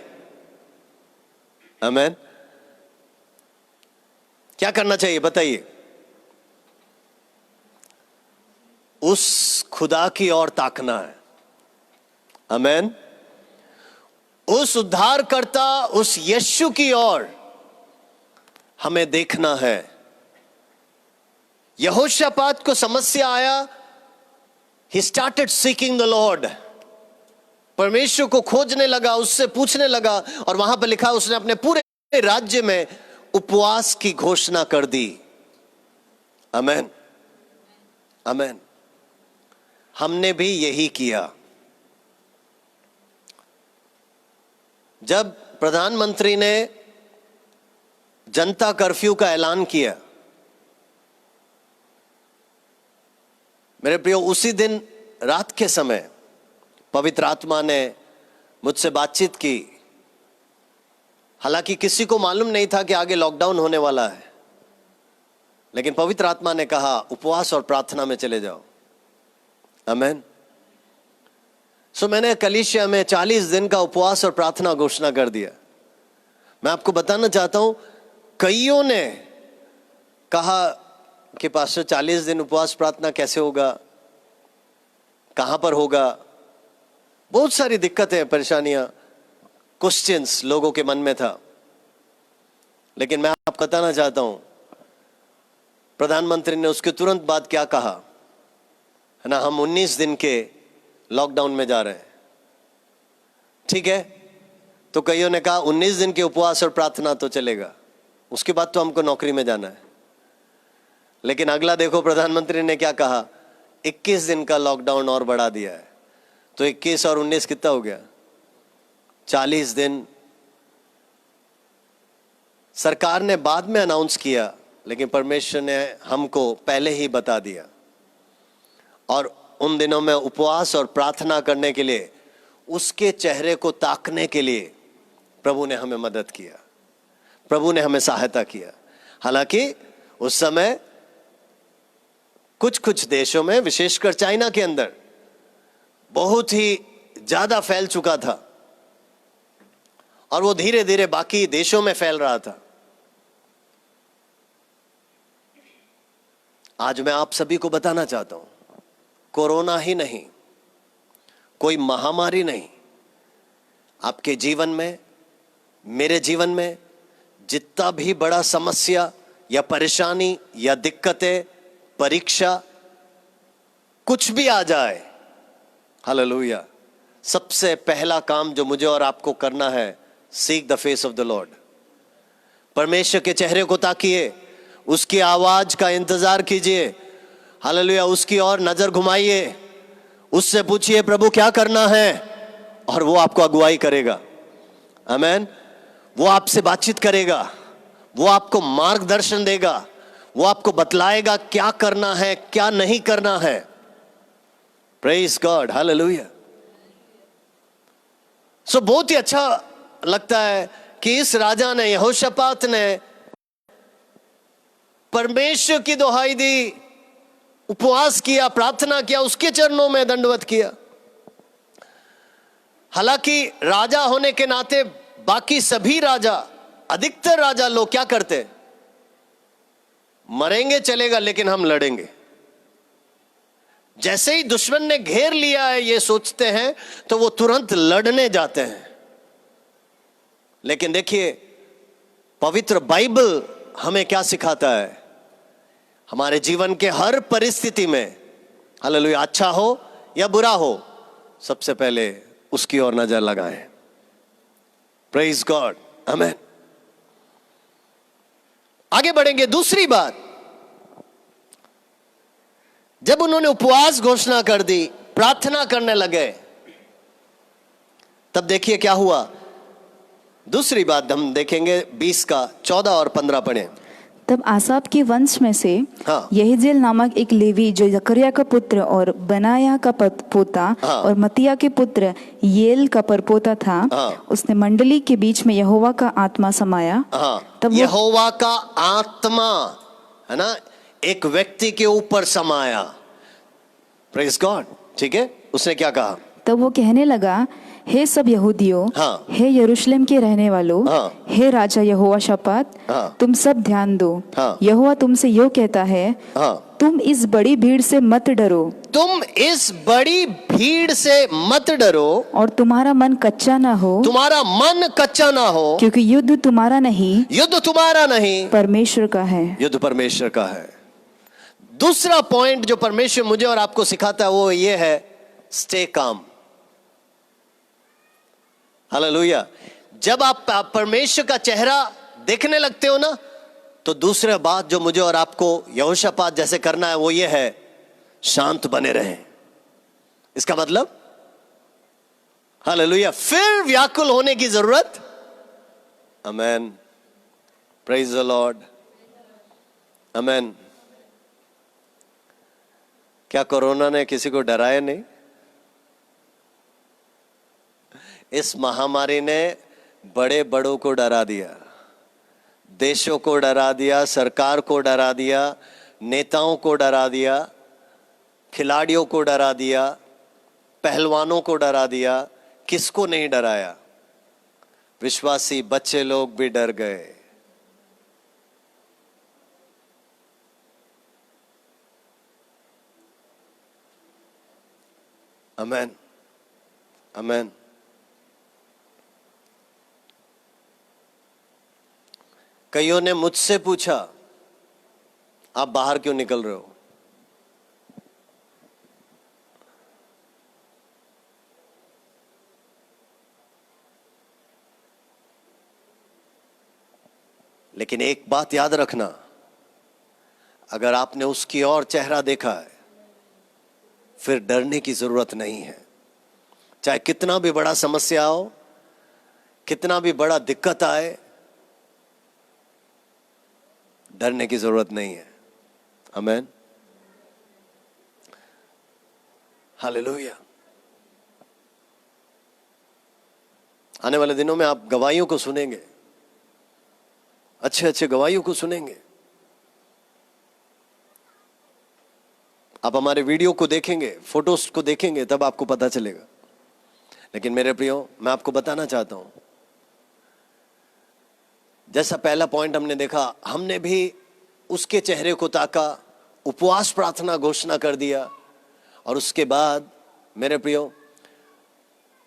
आमेन। क्या करना चाहिए बताइए? उस खुदा की ओर ताकना है। आमेन। उस उद्धारकर्ता, उस यीशु की ओर हमें देखना है। यहोशापात को समस्या आया, he started seeking the Lord, परमेश्वर को खोजने लगा, उससे पूछने लगा, और वहां पर लिखा उसने अपने पूरे राज्य में उपवास की घोषणा कर दी। आमेन, आमेन। हमने भी यही किया। जब प्रधानमंत्री ने जनता कर्फ्यू का ऐलान किया, मेरे प्रियो, उसी दिन रात के समय पवित्र आत्मा ने मुझसे बातचीत की हालांकि किसी को मालूम नहीं था कि आगे लॉकडाउन होने वाला है, लेकिन पवित्र आत्मा ने कहा उपवास और प्रार्थना में चले जाओ। आमीन। सो मैंने कलीसिया में 40 दिन का उपवास और प्रार्थना घोषणा कर दिया। मैं आपको बताना चाहता हूं, कईयों ने कहा कि पास्टर 40 दिन उपवास प्रार्थना कैसे होगा, कहां पर होगा। बहुत सारी दिक्कतें, परेशानियां, क्वेश्चंस लोगों के मन में था। लेकिन मैं आपको बताना चाहता हूं, प्रधानमंत्री ने उसके तुरंत बाद क्या कहा है ना, हम 19 दिन के लॉकडाउन में जा रहे हैं। ठीक है, तो कईयों ने कहा 19 दिन के उपवास और प्रार्थना तो चलेगा, उसके बाद तो हमको नौकरी में जाना है। लेकिन अगला देखो प्रधानमंत्री ने क्या कहा, 21 दिन का लॉकडाउन और बढ़ा दिया है। तो 21 और 19 कितना हो गया, 40 दिन। सरकार ने बाद में अनाउंस किया, लेकिन परमेश्वर ने हमको पहले ही बता दिया। और उन दिनों में उपवास और प्रार्थना करने के लिए, उसके चेहरे को ताकने के लिए प्रभु ने हमें मदद किया, प्रभु ने हमें सहायता किया। हालांकि उस समय कुछ देशों में, विशेषकर चाइना के अंदर बहुत ही ज्यादा फैल चुका था और वो धीरे धीरे बाकी देशों में फैल रहा था। आज मैं आप सभी को बताना चाहता हूं, कोरोना ही नहीं, कोई महामारी नहीं, आपके जीवन में, मेरे जीवन में जितना भी बड़ा समस्या या परेशानी या दिक्कतें, परीक्षा, कुछ भी आ जाए, हालेलुया, सबसे पहला काम जो मुझे और आपको करना है, seek the face of the Lord. परमेश्वर के चेहरे को ताकिए, उसकी आवाज का इंतजार कीजिए, हालेलुया, उसकी ओर नजर घुमाइए, उससे पूछिए प्रभु क्या करना है, और वो आपको अगुवाई करेगा। आमीन। वो आपसे बातचीत करेगा, वो आपको मार्गदर्शन देगा, वो आपको बतलाएगा क्या करना है, क्या नहीं करना है। Praise God, hallelujah. सो बहुत ही अच्छा लगता है कि इस राजा ने, यहोशापात ने परमेश्वर की दुहाई दी, उपवास किया, प्रार्थना किया, उसके चरणों में दंडवत किया। हालांकि राजा होने के नाते बाकी सभी राजा, अधिकतर राजा लोग क्या करते, मरेंगे चलेगा लेकिन हम लड़ेंगे। जैसे ही दुश्मन ने घेर लिया है ये सोचते हैं, तो वो तुरंत लड़ने जाते हैं। लेकिन देखिए पवित्र बाइबल हमें क्या सिखाता है, हमारे जीवन के हर परिस्थिति में, हालेलुया, अच्छा हो या बुरा हो, सबसे पहले उसकी ओर नजर लगाएं। प्रेज गॉड, आमीन। आगे बढ़ेंगे। दूसरी बात, जब उन्होंने उपवास घोषणा कर दी, प्रार्थना करने लगे, तब देखिए क्या हुआ। दूसरी बात हम देखेंगे 20 का 14 और 15 पढ़ें। तब आसाप के वंश में से हाँ। यहेजेल नामक एक लेवी, जो जकरिया का पुत्र और बनाया का पोता हाँ। और मतिया के पुत्र येल का परपोता था, हाँ। उसने मंडली के बीच में यहोवा का आत्मा समाया। हाँ, तब वो यहोवा का आत्मा, है ना, एक व्यक्ति के ऊपर समाया। Praise God. ठीक है, उसने क्या कहा, तब वो कहने लगा, हे सब यहूदियों, हाँ। हे यरूशलेम के रहने वालों, हाँ। हे राजा यहोशापात, हाँ। तुम सब ध्यान दो। हाँ। यहोवा तुमसे यो कहता है, हाँ, तुम इस बड़ी भीड़ से मत डरो, तुम इस बड़ी भीड़ से मत डरो, और तुम्हारा मन कच्चा ना हो, तुम्हारा मन कच्चा ना हो, क्योंकि युद्ध तुम्हारा नहीं, युद्ध तुम्हारा नहीं, परमेश्वर का है। युद्ध परमेश्वर का है। दूसरा पॉइंट जो परमेश्वर मुझे और आपको सिखाता है वो ये है, स्टे काम। हालेलुया। जब आप परमेश्वर का चेहरा देखने लगते हो ना, तो दूसरा बात जो मुझे और आपको यहोशापात जैसे करना है वो ये है, शांत बने रहें। इसका मतलब, हालेलुया, फिर व्याकुल होने की जरूरत, आमेन, प्रेज द लॉर्ड, आमेन। क्या कोरोना ने किसी को डराया नहीं? इस महामारी ने बड़े बड़ों को डरा दिया, देशों को डरा दिया, सरकार को डरा दिया, नेताओं को डरा दिया, खिलाड़ियों को डरा दिया, पहलवानों को डरा दिया। किसको नहीं डराया? विश्वासी बच्चे लोग भी डर गए। आमेन, आमेन। कईयों ने मुझसे पूछा, आप बाहर क्यों निकल रहे हो? लेकिन एक बात याद रखना, अगर आपने उसकी ओर चेहरा देखा है, फिर डरने की जरूरत नहीं है। चाहे कितना भी बड़ा समस्या हो, कितना भी बड़ा दिक्कत आए, डरने की जरूरत नहीं है। आमेन, हालेलुया। आने वाले दिनों में आप गवाहियों को सुनेंगे, अच्छे अच्छे गवाहियों को सुनेंगे। आप हमारे वीडियो को देखेंगे, फोटोज को देखेंगे, तब आपको पता चलेगा। लेकिन मेरे प्रियो, मैं आपको बताना चाहता हूं, जैसा पहला पॉइंट हमने देखा, हमने भी उसके चेहरे को ताका, उपवास प्रार्थना घोषणा कर दिया, और उसके बाद मेरे प्रियो,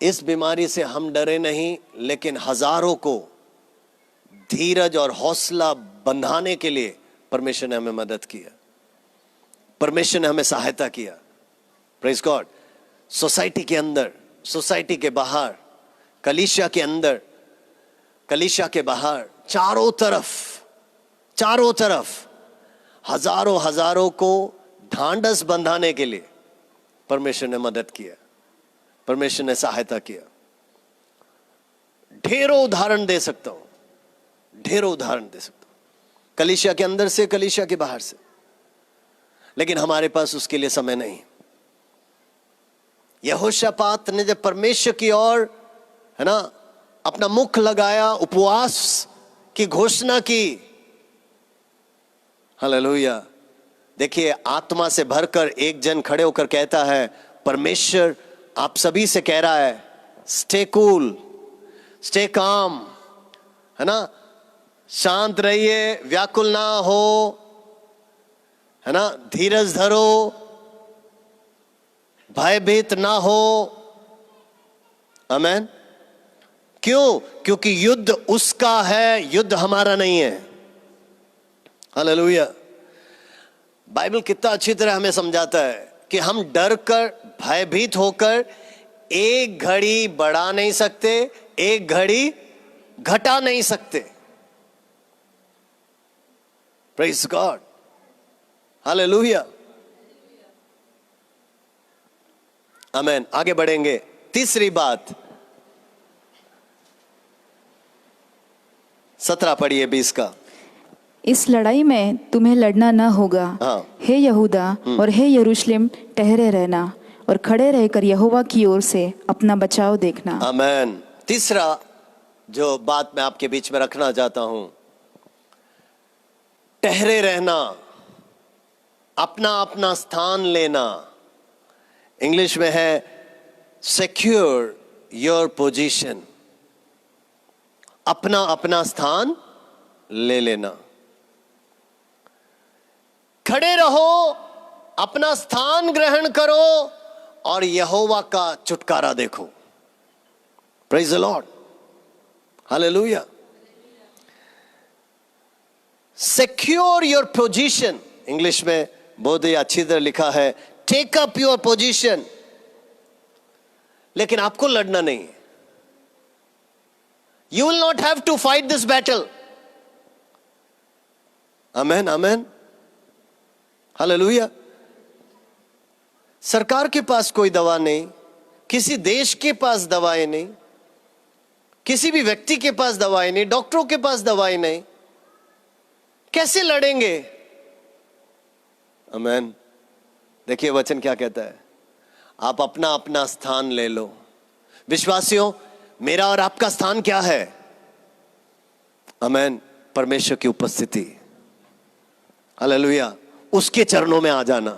इस बीमारी से हम डरे नहीं, लेकिन हजारों को धीरज और हौसला बंधाने के लिए परमेश्वर ने हमें मदद किया, परमेश्वर ने हमें सहायता किया। Praise God. सोसाइटी के अंदर, सोसाइटी के बाहर, कलीसिया के अंदर, कलीसिया के बाहर, चारों तरफ हजारों हजारों को ढांढस बंधाने के लिए परमेश्वर ने मदद किया, परमेश्वर ने सहायता किया। ढेरों उदाहरण दे सकता हूं, ढेरों उदाहरण दे सकता हूं, कलीसिया के अंदर से, कलीसिया के बाहर से। लेकिन हमारे पास उसके लिए समय नहीं। यहोशापात ने जब परमेश्वर की ओर, है ना, अपना मुख लगाया, उपवास की घोषणा की, हालेलुया। देखिए, आत्मा से भरकर एक जन खड़े होकर कहता है, परमेश्वर आप सभी से कह रहा है, स्टे कूल, स्टे काम, है ना, शांत रहिए, व्याकुल ना हो, है ना, धीरज धरो, भयभीत ना हो। आमेन। क्यों? क्योंकि युद्ध उसका है, युद्ध हमारा नहीं है। हालेलुया। बाइबल कितना अच्छी तरह हमें समझाता है कि हम डर कर, भयभीत होकर एक घड़ी बढ़ा नहीं सकते, एक घड़ी घटा नहीं सकते। प्रेज गॉड, हालेलुया, आमेन। आगे बढ़ेंगे। तीसरी बात, 17 पढ़िए 20 का। इस लड़ाई में तुम्हें लड़ना न होगा। हाँ। हे यहूदा और हे यरूशलेम, ठहरे रहना और खड़े रहकर यहोवा की ओर से अपना बचाव देखना। आमेन। तीसरा जो बात मैं आपके बीच में रखना चाहता हूं, ठहरे रहना, अपना अपना स्थान लेना। इंग्लिश में है सिक्योर योर पोजीशन, अपना अपना स्थान ले लेना। खड़े रहो, अपना स्थान ग्रहण करो और यहोवा का छुटकारा देखो। Praise the Lord, hallelujah. Secure your position, English में बहुत ही अच्छी तरह लिखा है टेक अप योर पोजीशन। लेकिन आपको लड़ना नहीं। You will not have to fight this battle. Amen, amen, hallelujah. सरकार के पास कोई दवा नहीं, किसी देश के पास दवाएं नहीं, किसी भी व्यक्ति के पास दवाएं नहीं, डॉक्टरों के पास दवाएं नहीं। कैसे लड़ेंगे? आमेन। देखिए वचन क्या कहता है, आप अपना अपना स्थान ले लो। विश्वासियों, मेरा और आपका स्थान क्या है? आमेन। परमेश्वर की उपस्थिति, हालेलुया। उसके चरणों में आ जाना,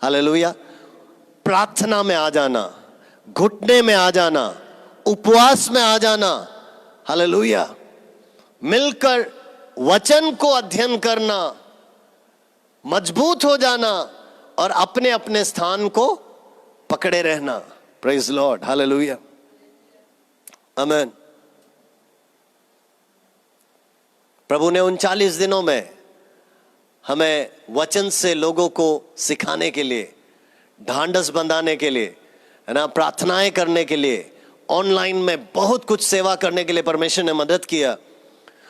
हालेलुया। प्रार्थना में आ जाना, घुटने में आ जाना, उपवास में आ जाना, हालेलुया। मिलकर वचन को अध्ययन करना, मजबूत हो जाना और अपने अपने स्थान को पकड़े रहना। प्रेज लॉर्ड, हालेलुया, आमेन। प्रभु ने उन 40 दिनों में हमें वचन से लोगों को सिखाने के लिए, ढांढस बंधाने के लिए, है ना, प्रार्थनाएं करने के लिए, ऑनलाइन में बहुत कुछ सेवा करने के लिए परमेश्वर ने मदद किया।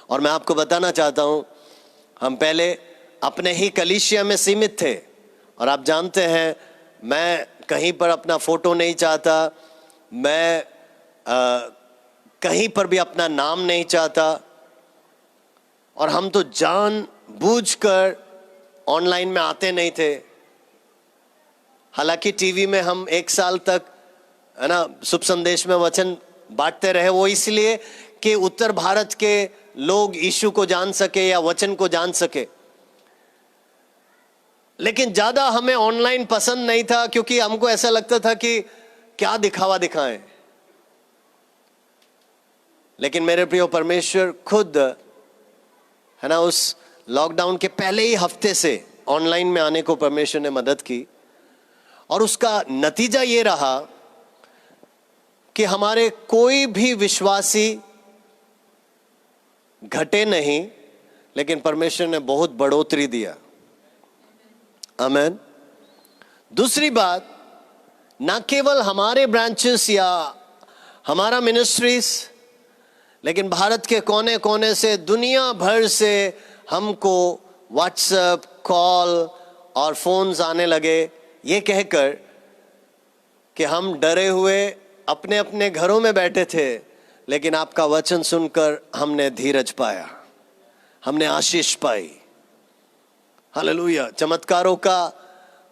और मैं आपको बताना चाहता हूं, हम पहले अपने ही कलीसिया में सीमित थे, और आप जानते हैं मैं कहीं पर अपना फोटो नहीं चाहता, मैं कहीं पर भी अपना नाम नहीं चाहता, और हम तो जानबूझकर ऑनलाइन में आते नहीं थे। हालांकि टीवी में हम 1 साल तक, है ना, शुभ संदेश में वचन बांटते रहे, वो इसलिए कि उत्तर भारत के लोग यीशु को जान सके या वचन को जान सके। लेकिन ज्यादा हमें ऑनलाइन पसंद नहीं था, क्योंकि हमको ऐसा लगता था कि क्या दिखावा दिखाएं। लेकिन मेरे प्रिय परमेश्वर खुद, है ना, उस लॉकडाउन के पहले ही हफ्ते से ऑनलाइन में आने को परमेश्वर ने मदद की, और उसका नतीजा ये रहा कि हमारे कोई भी विश्वासी घटे नहीं, लेकिन परमेश्वर ने बहुत बढ़ोतरी दिया, आमेन। दूसरी बात, ना केवल हमारे ब्रांचेस या हमारा मिनिस्ट्रीज, लेकिन भारत के कोने कोने से, दुनिया भर से हमको व्हाट्सएप, कॉल और फोन्स आने लगे, ये कहकर कि हम डरे हुए अपने अपने घरों में बैठे थे, लेकिन आपका वचन सुनकर हमने धीरज पाया, हमने आशीष पाई, हालेलुया। चमत्कारों का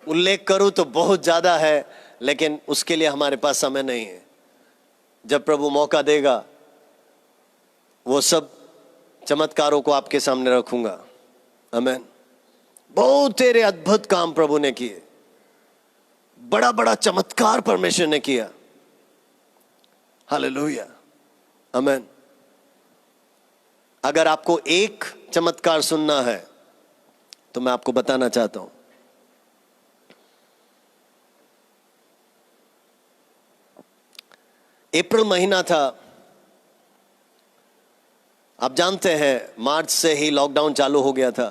उल्लेख करूं तो बहुत ज्यादा है, लेकिन उसके लिए हमारे पास समय नहीं है। जब प्रभु मौका देगा, वो सब चमत्कारों को आपके सामने रखूंगा, आमेन। बहुत तेरे अद्भुत काम प्रभु ने किए, बड़ा बड़ा चमत्कार परमेश्वर ने किया, हालेलुया, आमेन। अगर आपको एक चमत्कार सुनना है तो मैं आपको बताना चाहता हूं। अप्रैल महीना था, आप जानते हैं मार्च से ही लॉकडाउन चालू हो गया था।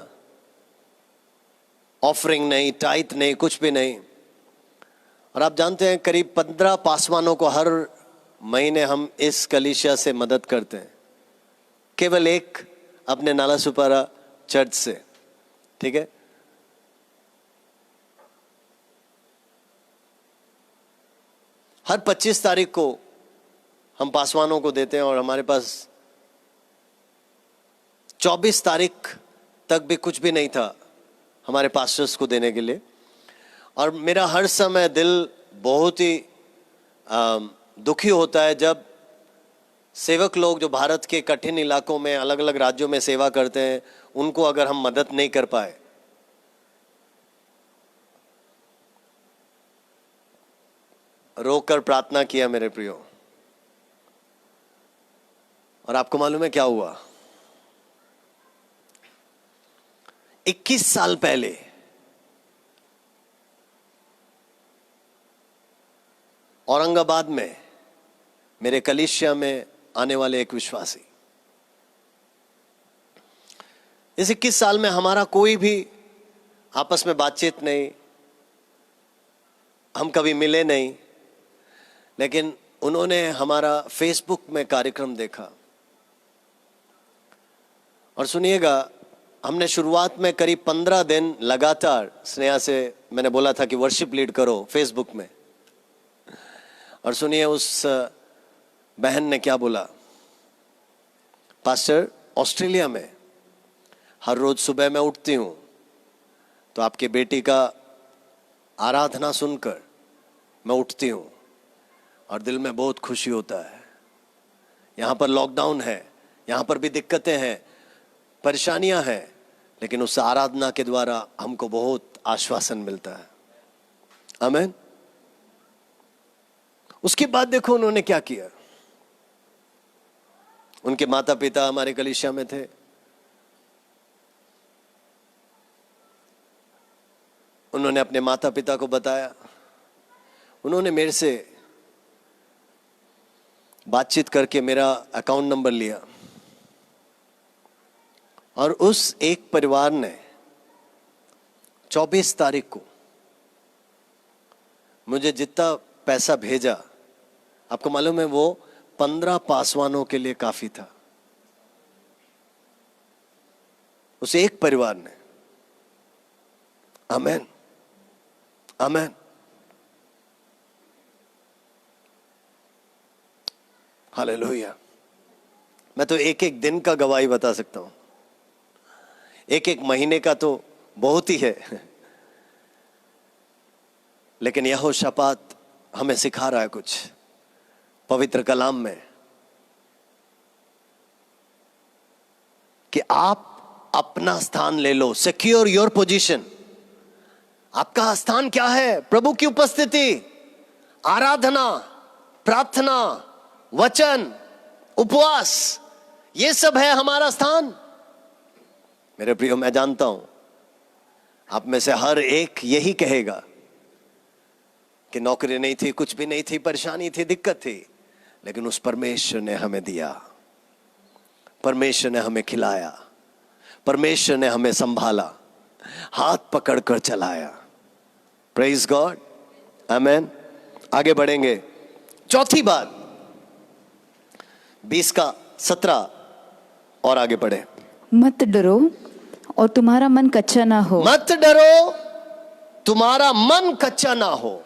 ऑफरिंग नहीं, टाइट नहीं, कुछ भी नहीं। और आप जानते हैं करीब 15 पासवानों को हर महीने हम इस कलीसिया से मदद करते हैं, केवल एक अपने नाला सुपारा चर्च से, ठीक है। हर 25 तारीख को हम पासवानों को देते हैं, और हमारे पास 24 तारीख तक भी कुछ भी नहीं था हमारे पास्टर्स को देने के लिए। और मेरा हर समय दिल बहुत ही दुखी होता है जब सेवक लोग जो भारत के कठिन इलाकों में, अलग अलग राज्यों में सेवा करते हैं, उनको अगर हम मदद नहीं कर पाए। रोकर प्रार्थना किया मेरे प्रियो, और आपको मालूम है क्या हुआ? 21 साल पहले औरंगाबाद में मेरे कलीसिया में आने वाले एक विश्वासी, इस 21 साल में हमारा कोई भी आपस में बातचीत नहीं, हम कभी मिले नहीं, लेकिन उन्होंने हमारा फेसबुक में कार्यक्रम देखा। और सुनिएगा, हमने शुरुआत में करीब 15 दिन लगातार स्नेहा से मैंने बोला था कि वर्शिप लीड करो फेसबुक में। और सुनिए उस बहन ने क्या बोला, पास्टर ऑस्ट्रेलिया में हर रोज सुबह मैं उठती हूँ तो आपके बेटी का आराधना सुनकर मैं उठती हूँ और दिल में बहुत खुशी होता है। यहाँ पर लॉकडाउन है, यहाँ पर भी दिक्कतें हैं, परेशानियां हैं, लेकिन उस आराधना के द्वारा हमको बहुत आश्वासन मिलता है। आमीन। उसके बाद देखो उन्होंने क्या किया। उनके माता पिता हमारे कलीसिया में थे। उन्होंने अपने माता पिता को बताया। उन्होंने मेरे से बातचीत करके मेरा अकाउंट नंबर लिया और उस एक परिवार ने 24 तारीख को मुझे जितना पैसा भेजा, आपको मालूम है वो 15 पासवानों के लिए काफी था। उस एक परिवार ने। आमीन, आमीन। हालेलुया। मैं तो एक एक दिन का गवाही बता सकता हूं, एक एक महीने का तो बहुत ही है, लेकिन यहोशापात हमें सिखा रहा है कुछ पवित्र कलाम में कि आप अपना स्थान ले लो। Secure your position. आपका स्थान क्या है? प्रभु की उपस्थिति, आराधना, प्रार्थना, वचन, उपवास, ये सब है हमारा स्थान। मेरे प्रियो, मैं जानता हूं आप में से हर एक यही कहेगा कि नौकरी नहीं थी, कुछ भी नहीं थी, परेशानी थी, दिक्कत थी, लेकिन उस परमेश्वर ने हमें दिया, परमेश्वर ने हमें खिलाया, परमेश्वर ने हमें संभाला, हाथ पकड़कर चलाया। प्रेज गॉड, आमेन। आगे बढ़ेंगे। चौथी बात 20 का 17 और आगे बढ़े। मत डरो और तुम्हारा मन कच्चा ना हो। मत डरो, तुम्हारा मन कच्चा ना हो।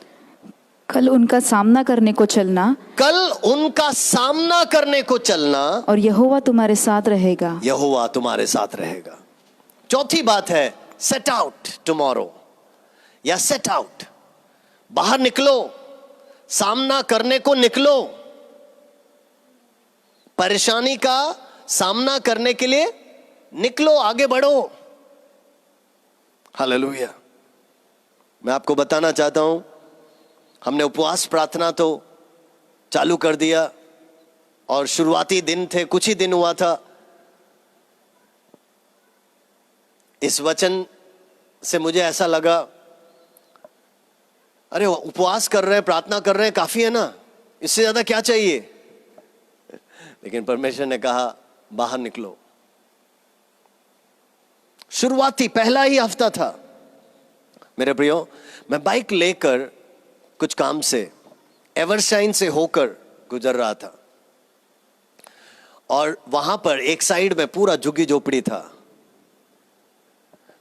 कल उनका सामना करने को चलना। कल उनका सामना करने को चलना। और यहोवा तुम्हारे साथ रहेगा। यहोवा तुम्हारे साथ रहेगा। चौथी बात है सेट आउट टुमारो, या सेट आउट। बाहर निकलो, सामना करने को निकलो, परेशानी का सामना करने के लिए निकलो, आगे बढ़ो। हालेलुया। मैं आपको बताना चाहता हूं, हमने उपवास प्रार्थना तो चालू कर दिया और शुरुआती दिन थे, कुछ ही दिन हुआ था। इस वचन से मुझे ऐसा लगा, अरे उपवास कर रहे हैं, प्रार्थना कर रहे हैं, काफी है ना, इससे ज्यादा क्या चाहिए। लेकिन परमेश्वर ने कहा बाहर निकलो। शुरुआती पहला ही हफ्ता था। मेरे प्रियो, मैं बाइक लेकर कुछ काम से एवरशाइन से होकर गुजर रहा था और वहां पर एक साइड में पूरा झुग्गी झोपड़ी था।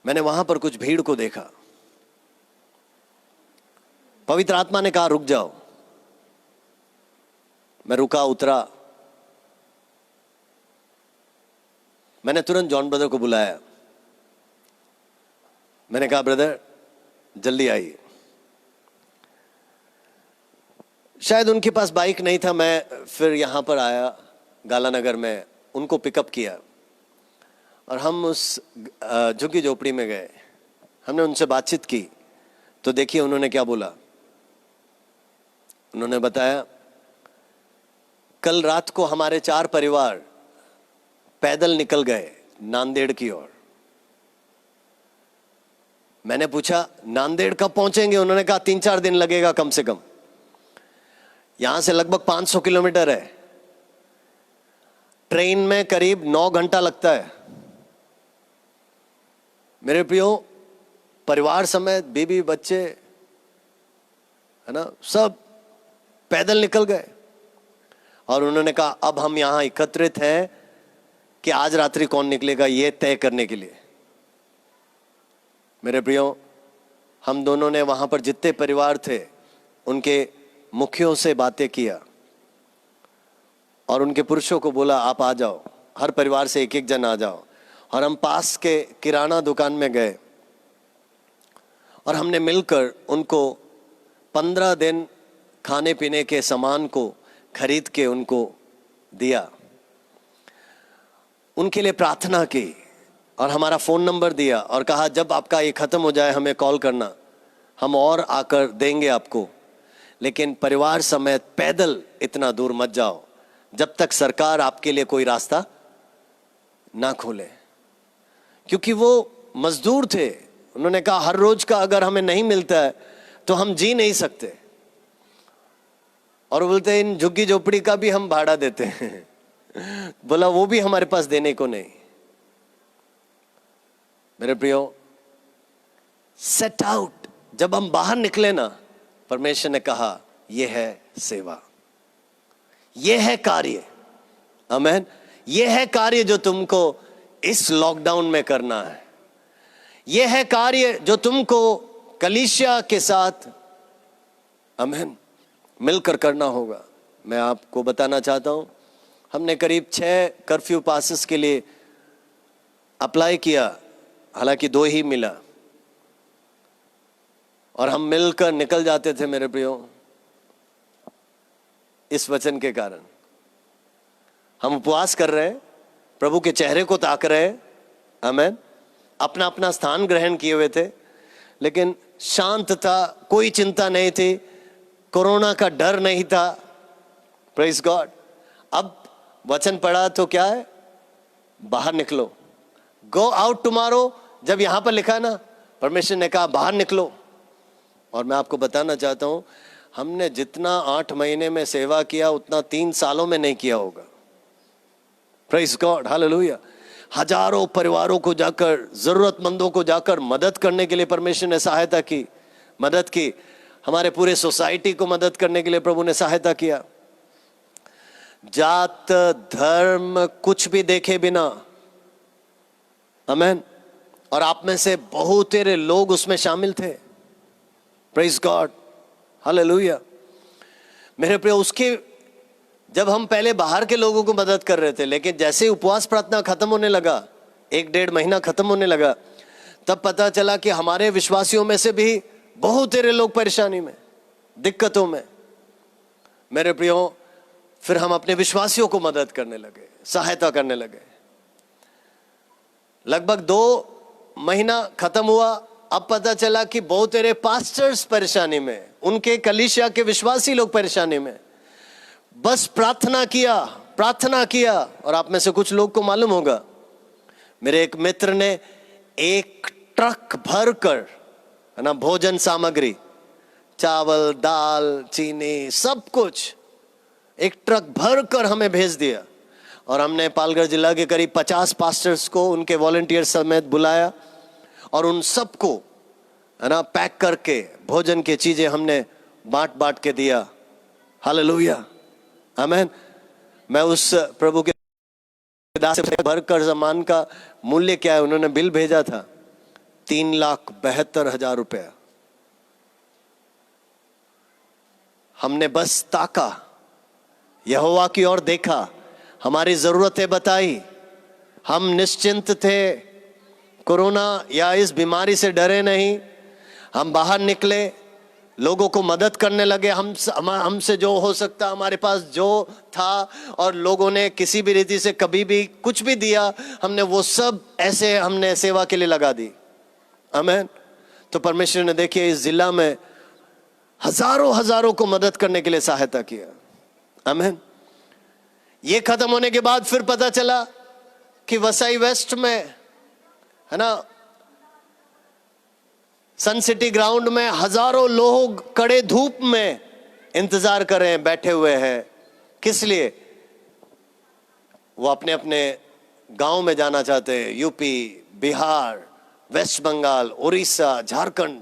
मैंने वहां पर कुछ भीड़ को देखा। पवित्र आत्मा ने कहा रुक जाओ। मैं रुका, उतरा। मैंने तुरंत जॉन ब्रदर को बुलाया। मैंने कहा ब्रदर जल्दी आइए। शायद उनके पास बाइक नहीं था। मैं फिर यहां पर आया गालानगर में, उनको पिकअप किया और हम उस झुग्गी झोपड़ी में गए। हमने उनसे बातचीत की तो देखिए उन्होंने क्या बोला। उन्होंने बताया कल रात को हमारे 4 परिवार पैदल निकल गए नांदेड़ की ओर। मैंने पूछा नांदेड़ कब पहुंचेंगे? उन्होंने कहा 3-4 दिन लगेगा कम से कम। यहां से लगभग 500 किलोमीटर है। ट्रेन में करीब 9 घंटा लगता है। मेरे प्रियो, परिवार समेत बीबी बच्चे है ना, सब पैदल निकल गए। और उन्होंने कहा अब हम यहां एकत्रित हैं कि आज रात्रि कौन निकलेगा ये तय करने के लिए। मेरे प्रियो, हम दोनों ने वहां पर जितने परिवार थे उनके मुखियों से बातें किया और उनके पुरुषों को बोला आप आ जाओ, हर परिवार से एक एक जन आ जाओ। और हम पास के किराना दुकान में गए और हमने मिलकर उनको 15 दिन खाने पीने के सामान को खरीद के उनको दिया। उनके लिए प्रार्थना की और हमारा फ़ोन नंबर दिया और कहा जब आपका ये ख़त्म हो जाए हमें कॉल करना, हम और आकर देंगे आपको, लेकिन परिवार समेत पैदल इतना दूर मत जाओ जब तक सरकार आपके लिए कोई रास्ता ना खोले। क्योंकि वो मजदूर थे, उन्होंने कहा हर रोज का अगर हमें नहीं मिलता है तो हम जी नहीं सकते, और बोलते हैं इन झुग्गी झोपड़ी का भी हम भाड़ा देते हैं। बोला वो भी हमारे पास देने को नहीं। मेरे प्रियो, सेट आउट, जब हम बाहर निकले ना, परमेश्वर ने कहा यह है सेवा, यह है कार्य। आमेन। यह है कार्य जो तुमको इस लॉकडाउन में करना है, यह है कार्य जो तुमको कलीसिया के साथ आमेन मिलकर करना होगा। मैं आपको बताना चाहता हूं, हमने करीब 6 कर्फ्यू पासेस के लिए अप्लाई किया, हालांकि 2 ही मिला, और हम मिलकर निकल जाते थे मेरे प्रियो। इस वचन के कारण हम उपवास कर रहे हैं, प्रभु के चेहरे को ताक रहे हैं, आमेन, अपना अपना स्थान ग्रहण किए हुए थे, लेकिन शांत था, कोई चिंता नहीं थी, कोरोना का डर नहीं था। Praise God. अब वचन पढ़ा तो क्या है, बाहर निकलो, गो आउट टुमारो। जब यहां पर लिखा ना, परमेश्वर ने कहा बाहर निकलो। और मैं आपको बताना चाहता हूं, हमने जितना 8 महीने में सेवा किया उतना 3 सालों में नहीं किया होगा। Praise God, hallelujah. हजारों परिवारों को जाकर, जरूरतमंदों को जाकर मदद करने के लिए परमेश्वर ने सहायता की, मदद की। हमारे पूरे सोसाइटी को मदद करने के लिए प्रभु ने सहायता किया। जात धर्म कुछ भी देखे बिना, आमेन। और आप में से बहुत तेरे लोग उसमें शामिल थे। Praise God, hallelujah. मेरे प्रिय, उसके जब हम पहले बाहर के लोगों को मदद कर रहे थे, लेकिन जैसे उपवास प्रार्थना खत्म होने लगा, 1-1.5 महीना खत्म होने लगा, तब पता चला कि हमारे विश्वासियों में से भी बहुत तेरे लोग परेशानी में, दिक्कतों में। मेरे प्रियो, फिर हम अपने विश्वासियों को मदद करने लगे, सहायता करने लगे। लगभग 2 महीना खत्म हुआ, अब पता चला कि बहुत तेरे पास्टर्स परेशानी में, उनके कलीसिया के विश्वासी लोग परेशानी में। बस प्रार्थना किया, और आप में से कुछ लोग को मालूम होगा, मेरे एक मित्र ने 1 ट्रक भर कर, है ना, भोजन सामग्री, चावल, दाल, चीनी, सब कुछ 1 ट्रक भर कर हमें भेज दिया। और हमने पालघर जिला के करीब 50 पास्टर्स को, उनके वॉलंटियर समेत बुलाया, और उन सबको, है ना, पैक करके भोजन की चीजें हमने बांट के दिया। हालेलुया, आमेन। मैं उस प्रभु के दास से भरकर सामान का मूल्य क्या है, उन्होंने बिल भेजा था 3,72,000 रुपया। हमने बस ताका, यहोवा की ओर देखा, हमारी जरूरतें बताई, हम निश्चिंत थे, कोरोना या इस बीमारी से डरे नहीं। हम बाहर निकले, लोगों को मदद करने लगे, हमसे जो हो सकता, हमारे पास जो था, और लोगों ने किसी भी रीति से कभी भी कुछ भी दिया, हमने वो सब ऐसे हमने सेवा के लिए लगा दी। आमेन। तो परमेश्वर ने देखिए इस जिला में हजारों को मदद करने के लिए सहायता किया। आमेन। ये खत्म होने के बाद फिर पता चला कि वसई वेस्ट में, है ना, सन सिटी ग्राउंड में हजारों लोग कड़े धूप में इंतजार कर रहे हैं, बैठे हुए हैं। किस लिए? वो अपने अपने गांव में जाना चाहते हैं। UP, Bihar, West Bengal, Orissa, Jharkhand.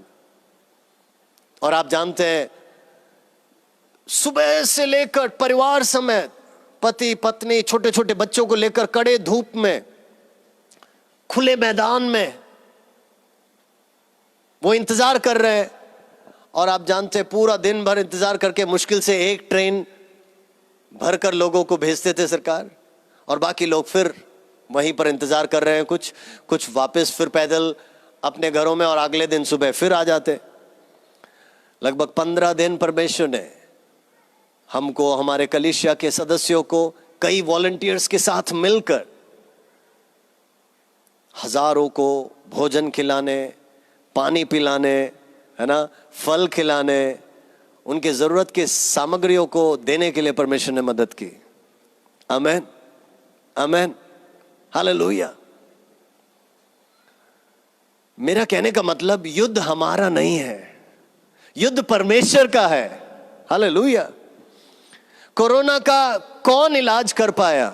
और आप जानते हैं, सुबह से लेकर परिवार समेत, पति पत्नी, छोटे छोटे बच्चों को लेकर कड़े धूप में, खुले मैदान में वो इंतजार कर रहे हैं। और आप जानते हैं, पूरा दिन भर इंतजार करके मुश्किल से 1 ट्रेन भरकर लोगों को भेजते थे सरकार, और बाकी लोग फिर वहीं पर इंतजार कर रहे हैं। कुछ वापस फिर पैदल अपने घरों में, और अगले दिन सुबह फिर आ जाते। लगभग 15 दिन परमेश्वर ने हमको, हमारे कलीसिया के सदस्यों को, कई वॉलंटियर्स के साथ मिलकर हजारों को भोजन खिलाने, पानी पिलाने, है ना, फल खिलाने, उनके जरूरत की सामग्रियों को देने के लिए परमेश्वर ने मदद की। आमेन, आमेन, हालेलुया। मेरा कहने का मतलब युद्ध हमारा नहीं है, युद्ध परमेश्वर का है। हालेलुया। कोरोना का कौन इलाज कर पाया?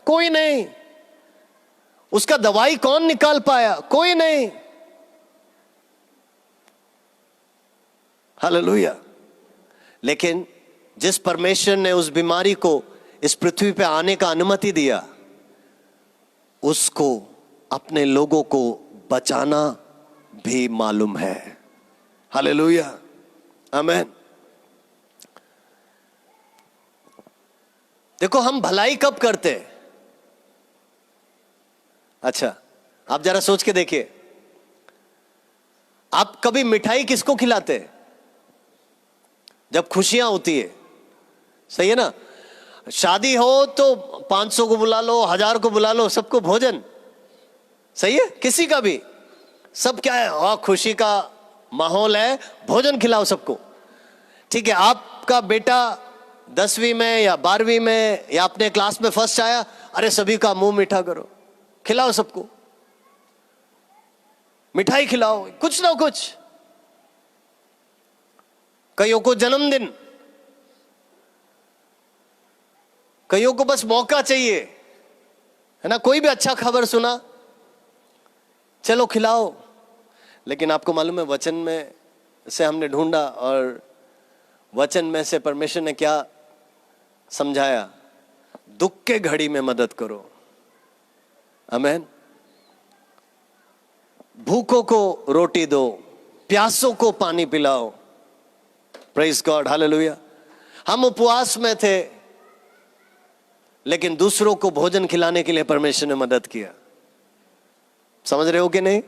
कोई नहीं। उसका दवाई कौन निकाल पाया? कोई नहीं। हालेलुया। लेकिन जिस परमेश्वर ने उस बीमारी को इस पृथ्वी पे आने का अनुमति दिया, उसको अपने लोगों को बचाना भी मालूम है। हालेलुया, आमेन। देखो, हम भलाई कब करते? अच्छा, आप जरा सोच के देखिए, आप कभी मिठाई किसको खिलाते? जब खुशियां होती है, सही है ना? शादी हो तो 500 को बुला लो, 1000 को बुला लो, सबको भोजन, सही है? किसी का भी, सब क्या है, और खुशी का माहौल है, भोजन खिलाओ सबको। ठीक है, आपका बेटा 10वीं में या 12वीं में या अपने क्लास में फर्स्ट आया, अरे सभी का मुंह मीठा करो, खिलाओ सबको, मिठाई खिलाओ, कुछ ना कुछ। कईयों को जन्मदिन, कईयों को बस मौका चाहिए, है ना, कोई भी अच्छा खबर सुना, चलो खिलाओ। लेकिन आपको मालूम है, वचन में से हमने ढूंढा और वचन में से परमेश्वर ने क्या समझाया? दुख के घड़ी में मदद करो। आमेन। भूखों को रोटी दो, प्यासों को पानी पिलाओ। Praise God, hallelujah. हम उपवास में थे, लेकिन दूसरों को भोजन खिलाने के लिए परमेश्वर ने मदद किया। समझ रहे हो कि नहीं?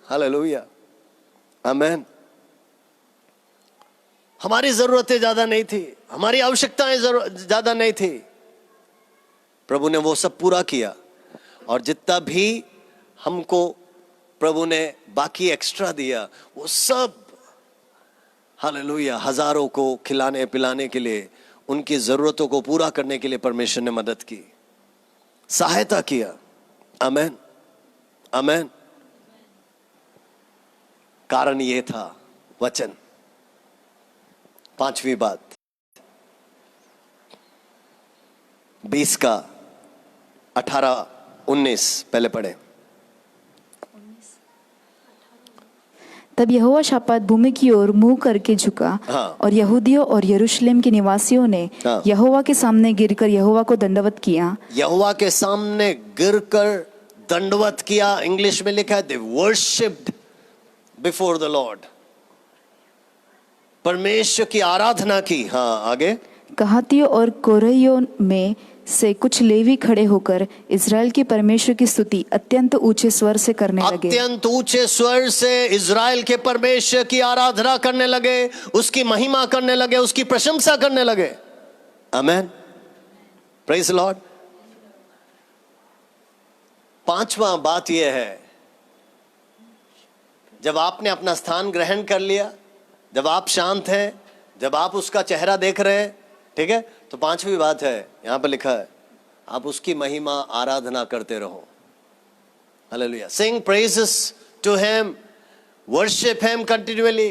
हालेलुया, आमेन। हमारी जरूरतें ज्यादा नहीं थी, हमारी आवश्यकताएं ज्यादा नहीं थी, प्रभु ने वो सब पूरा किया। और जितना भी हमको प्रभु ने बाकी एक्स्ट्रा दिया, वो सब, हालेलुया, हजारों को खिलाने पिलाने के लिए, उनकी जरूरतों को पूरा करने के लिए परमेश्वर ने मदद की, सहायता किया। आमेन, आमेन। कारण ये था वचन। 5वीं बात, 20 का 18-19 पहले पढ़े। तब यहोशापात भूमि की ओर मुंह करके झुका, हाँ। और यहूदियों और यरूशलेम के निवासियों ने हाँ। यहोवा के सामने गिरकर यहोवा को दंडवत किया। यहोवा के सामने गिरकर दंडवत किया। इंग्लिश में लिखा है, दे वर्शिप्ड बिफोर द लॉर्ड। परमेश्वर की आराधना की। हाँ, आगे। कहातियों और कोरहियों में से कुछ लेवी खड़े होकर इज़राइल के परमेश्वर की स्तुति अत्यंत ऊंचे स्वर से करने लगे। अत्यंत ऊंचे स्वर से इज़राइल के परमेश्वर की आराधना करने लगे, उसकी महिमा करने लगे, उसकी प्रशंसा करने लगे। आमेन, प्रेज द लॉर्ड। 5वां बात यह है, जब आपने अपना स्थान ग्रहण कर लिया, जब आप शांत हैं, जब आप उसका चेहरा देख रहे हैं, ठीक है, तो 5वीं बात है, यहां पर लिखा है, आप उसकी महिमा आराधना करते रहो। Hallelujah. Sing praises to him, worship him continuously.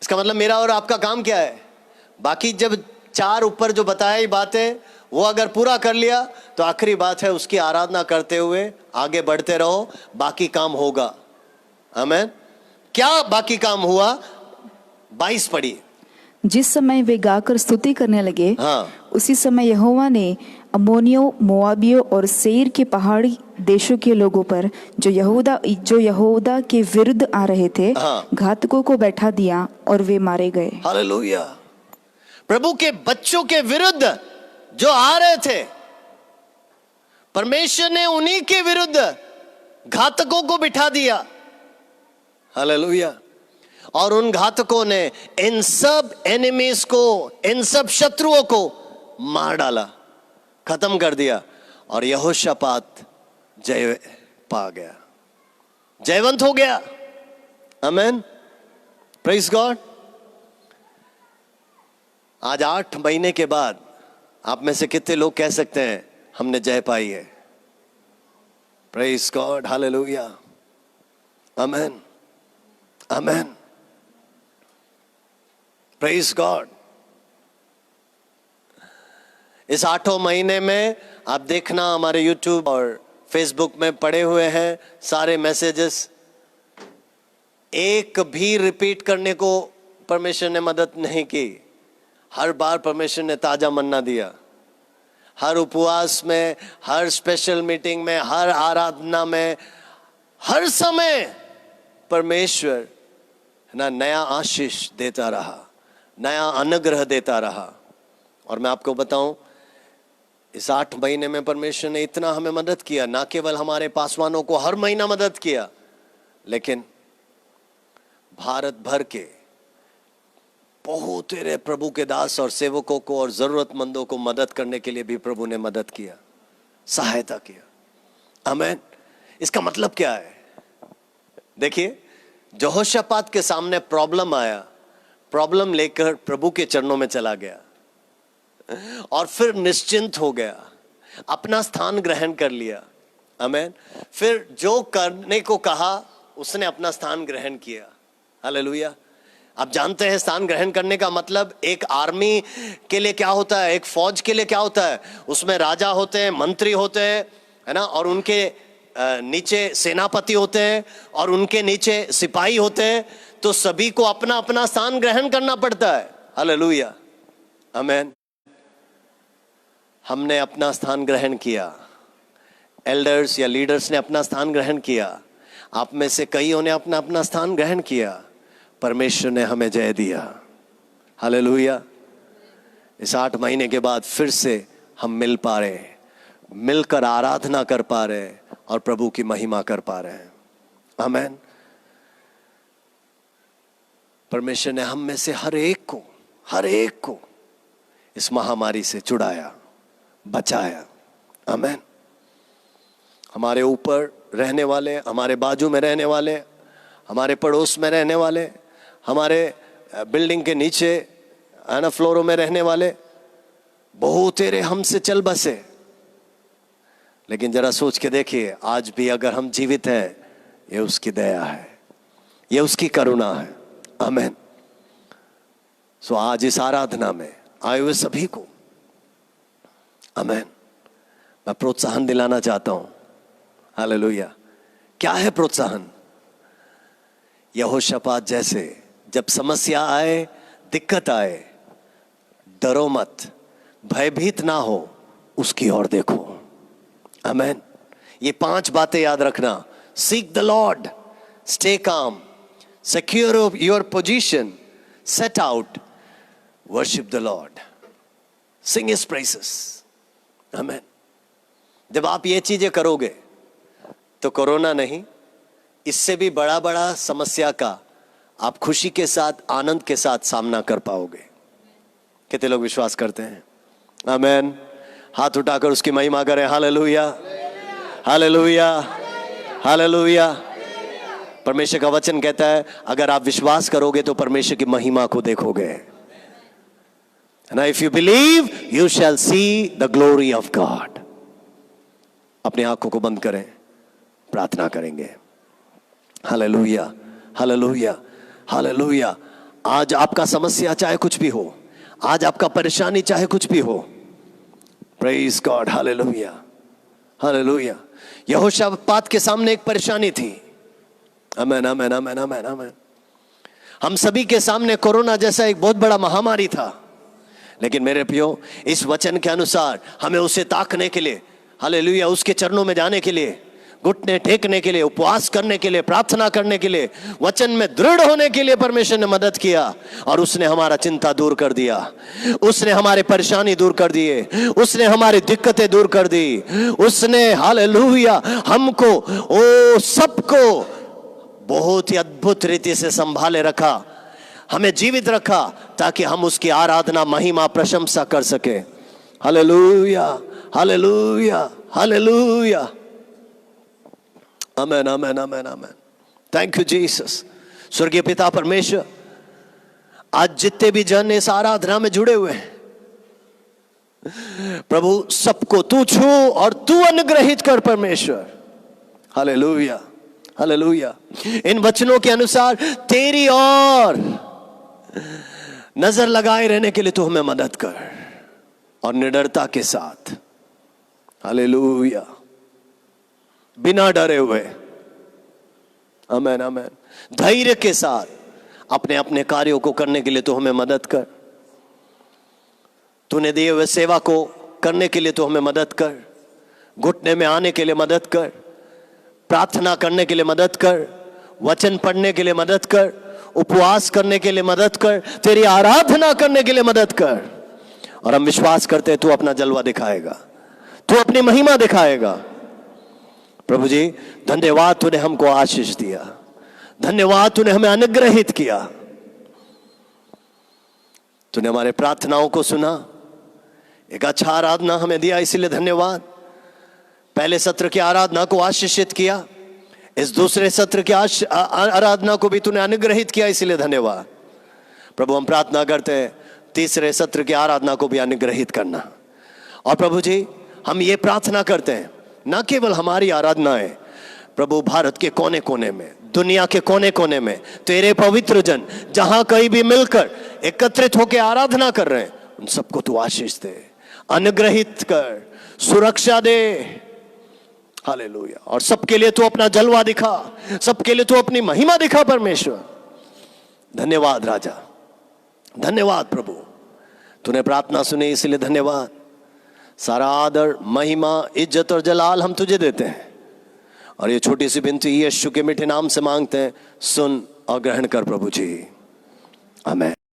इसका मतलब मेरा और आपका काम क्या है? बाकी जब 4 ऊपर जो बताई बातें, वो अगर पूरा कर लिया, तो आखिरी बात है, उसकी आराधना करते हुए आगे बढ़ते रहो, बाकी काम होगा। आमेन। क्या बाकी काम हुआ? 22 पढ़िए। जिस समय वे गाकर स्तुति करने लगे, हाँ। उसी समय यहोवा ने अम्मोनियों, मोआबियों और सेईर के पहाड़ी देशों के लोगों पर जो यहूदा के विरुद्ध आ रहे थे, हाँ। घातकों को बैठा दिया और वे मारे गए। हालेलुया। प्रभु के बच्चों के विरुद्ध जो आ रहे थे, परमेश्वर ने उन्हीं के विरुद्ध घातकों को बिठा दिया। हालेलुया। और उन घातकों ने इन सब एनिमीज को, इन सब शत्रुओं को मार डाला, खत्म कर दिया। और यहोशापात जय पा गया, जयवंत हो गया। आमेन, प्रेज गॉड। आज 8 महीने के बाद आप में से कितने लोग कह सकते हैं हमने जय पाई है? प्रेज गॉड, हालेलुया, आमेन, आमेन, प्रेज गॉड। इस 8 महीने में आप देखना हमारे YouTube और Facebook में पड़े हुए हैं सारे मैसेजेस, एक भी रिपीट करने को परमेश्वर ने मदद नहीं की। हर बार परमेश्वर ने ताजा मन्ना दिया। हर उपवास में, हर स्पेशल मीटिंग में, हर आराधना में, हर समय परमेश्वर ना नया आशीष देता रहा, नया अनुग्रह देता रहा। और मैं आपको बताऊं, इस 8 महीने में परमेश्वर ने इतना हमें मदद किया, ना केवल हमारे पासवानों को हर महीना मदद किया, लेकिन भारत भर के बहुत तेरे प्रभु के दास और सेवकों को और जरूरतमंदों को मदद करने के लिए भी प्रभु ने मदद किया, सहायता किया। आमेन। इसका मतलब क्या है? देखिए, यहोशापात के सामने प्रॉब्लम आया, प्रॉब्लम लेकर प्रभु के चरणों में चला गया और फिर निश्चिंत हो गया, अपना स्थान ग्रहण कर लिया। आमेन। फिर जो करने को कहा उसने अपना स्थान ग्रहण किया। हालेलुया। आप जानते हैं स्थान ग्रहण करने का मतलब एक आर्मी के लिए क्या होता है, एक फौज के लिए क्या होता है? उसमें राजा होते हैं, मंत्री होते हैं, है ना, और उनके नीचे सेनापति होते हैं और उनके नीचे सिपाही होते हैं। तो सभी को अपना अपना स्थान ग्रहण करना पड़ता है। हालेलुया, आमेन। हमने अपना स्थान ग्रहण किया, एल्डर्स या लीडर्स ने अपना स्थान ग्रहण किया, आप में से कईयों ने अपना अपना स्थान ग्रहण किया, परमेश्वर ने हमें जय दिया। हालेलुया। इस 8 महीने के बाद फिर से हम मिल पा रहे हैं, मिलकर आराधना कर पा रहे हैं और प्रभु की महिमा कर पा रहे हैं। आमेन। परमेश्वर ने हम में से हर एक को इस महामारी से छुड़ाया, बचाया। आमेन। हमारे ऊपर रहने वाले, हमारे बाजू में रहने वाले, हमारे पड़ोस में रहने वाले, हमारे बिल्डिंग के नीचे आना फ्लोरों में रहने वाले, बहुत तेरे हमसे चल बसे। लेकिन जरा सोच के देखिए, आज भी अगर हम जीवित हैं, ये उसकी दया है, ये उसकी करुणा है। आमेन। सो आज इस आराधना में आए हुए सभी को, आमेन, मैं प्रोत्साहन दिलाना चाहता हूं। हालेलुया। क्या है प्रोत्साहन? यहोशापात जैसे जब समस्या आए, दिक्कत आए, डरो मत, भयभीत ना हो, उसकी ओर देखो। आमेन। ये 5 बातें याद रखना। Seek the Lord, stay calm, secure your position, set out, worship the Lord, sing his praises. Amen. जब आप ये चीजें करोगे तो कोरोना नहीं, इससे भी बड़ा समस्या का आप खुशी के साथ, आनंद के साथ सामना कर पाओगे। कितने लोग विश्वास करते हैं? आमेन। हाथ उठाकर उसकी महिमा करें। Hallelujah, hallelujah, hallelujah. परमेश्वर का वचन कहता है, अगर आप विश्वास करोगे तो परमेश्वर की महिमा को देखोगे। ना, if you believe you shall see the glory of God. अपनी आंखों को बंद करें, प्रार्थना करेंगे। Hallelujah, hallelujah, hallelujah. आज आपका समस्या चाहे कुछ भी हो, आज आपका परेशानी चाहे कुछ भी हो, प्रेज गॉड। Hallelujah, hallelujah. यहोशापात के सामने एक परेशानी थी। आमेन, आमेन, आमेन, आमेन, आमेन। हम सभी के सामने कोरोना जैसा एक बहुत बड़ा महामारी था, लेकिन मेरे प्रियो, इस वचन के अनुसार हमें उसे ताकने के लिए, हालेलुया, उसके चरणों में जाने के लिए, घुटने टेकने के लिए, उपवास करने के लिए, प्रार्थना करने के लिए, वचन में दृढ़ होने के लिए परमेश्वर ने मदद किया। और उसने हमारा चिंता दूर कर दिया, उसने हमारी परेशानी दूर कर दिए, उसने हमारी दिक्कतें दूर कर दी, उसने हालेलुया हमको, ओ सबको बहुत ही अद्भुत रीति से संभाले रखा, हमें जीवित रखा, ताकि हम उसकी आराधना, महिमा, प्रशंसा कर सके। Hallelujah, hallelujah, hallelujah. Amen, amen, amen, amen. Thank you Jesus. स्वर्गीय पिता परमेश्वर, आज जितने भी जन इस आराधना में जुड़े हुए हैं प्रभु, सबको तू छू और तू अनुग्रहित कर परमेश्वर। Hallelujah, hallelujah. इन वचनों के अनुसार तेरी और नजर लगाए रहने के लिए तू हमें मदद कर, और निडरता के साथ, हालेलुया, बिना डरे हुए, आमेन, आमेन, धैर्य के साथ अपने अपने कार्यों को करने के लिए तू हमें मदद कर। तूने दिए हुए सेवा को करने के लिए तू हमें मदद कर। घुटने में आने के लिए मदद कर, प्रार्थना करने के लिए मदद कर, वचन पढ़ने के लिए मदद कर, उपवास करने के लिए मदद कर, तेरी आराधना करने के लिए मदद कर। और हम विश्वास करते हैं तू अपना जलवा दिखाएगा, तू अपनी महिमा दिखाएगा। प्रभु जी धन्यवाद, तूने हमको आशीष दिया, धन्यवाद तूने हमें अनुग्रहित किया, तूने हमारे प्रार्थनाओं को सुना, एक अच्छा आराधना हमें दिया, इसीलिए धन्यवाद। पहले सत्र की आराधना को आशीषित किया, इस दूसरे सत्र की आराधना को भी तूने अनुग्रहित किया, इसीलिए धन्यवाद। प्रभु हम प्रार्थना करते हैं तीसरे सत्र की आराधना को भी अनुग्रहित करना। और प्रभु जी हम ये प्रार्थना करते हैं, न केवल हमारी आराधनाएं प्रभु भारत के कोने कोने में, दुनिया के कोने कोने में तेरे पवित्र जन जहां कहीं भी मिलकर एकत्रित होकर आराधना कर रहे हैं, उन सबको तू आशीष दे, अनुग्रहित कर, सुरक्षा दे। हालेलुया। और सबके लिए तू अपना जलवा दिखा, सबके लिए तू अपनी महिमा दिखा परमेश्वर। धन्यवाद राजा, धन्यवाद प्रभु, तूने प्रार्थना सुनी इसलिए धन्यवाद। सारा आदर, महिमा, इज्जत और जलाल हम तुझे देते हैं, और ये छोटी सी विनती यीशु के मीठे नाम से मांगते हैं, सुन और ग्रहण कर प्रभु जी, आमीन।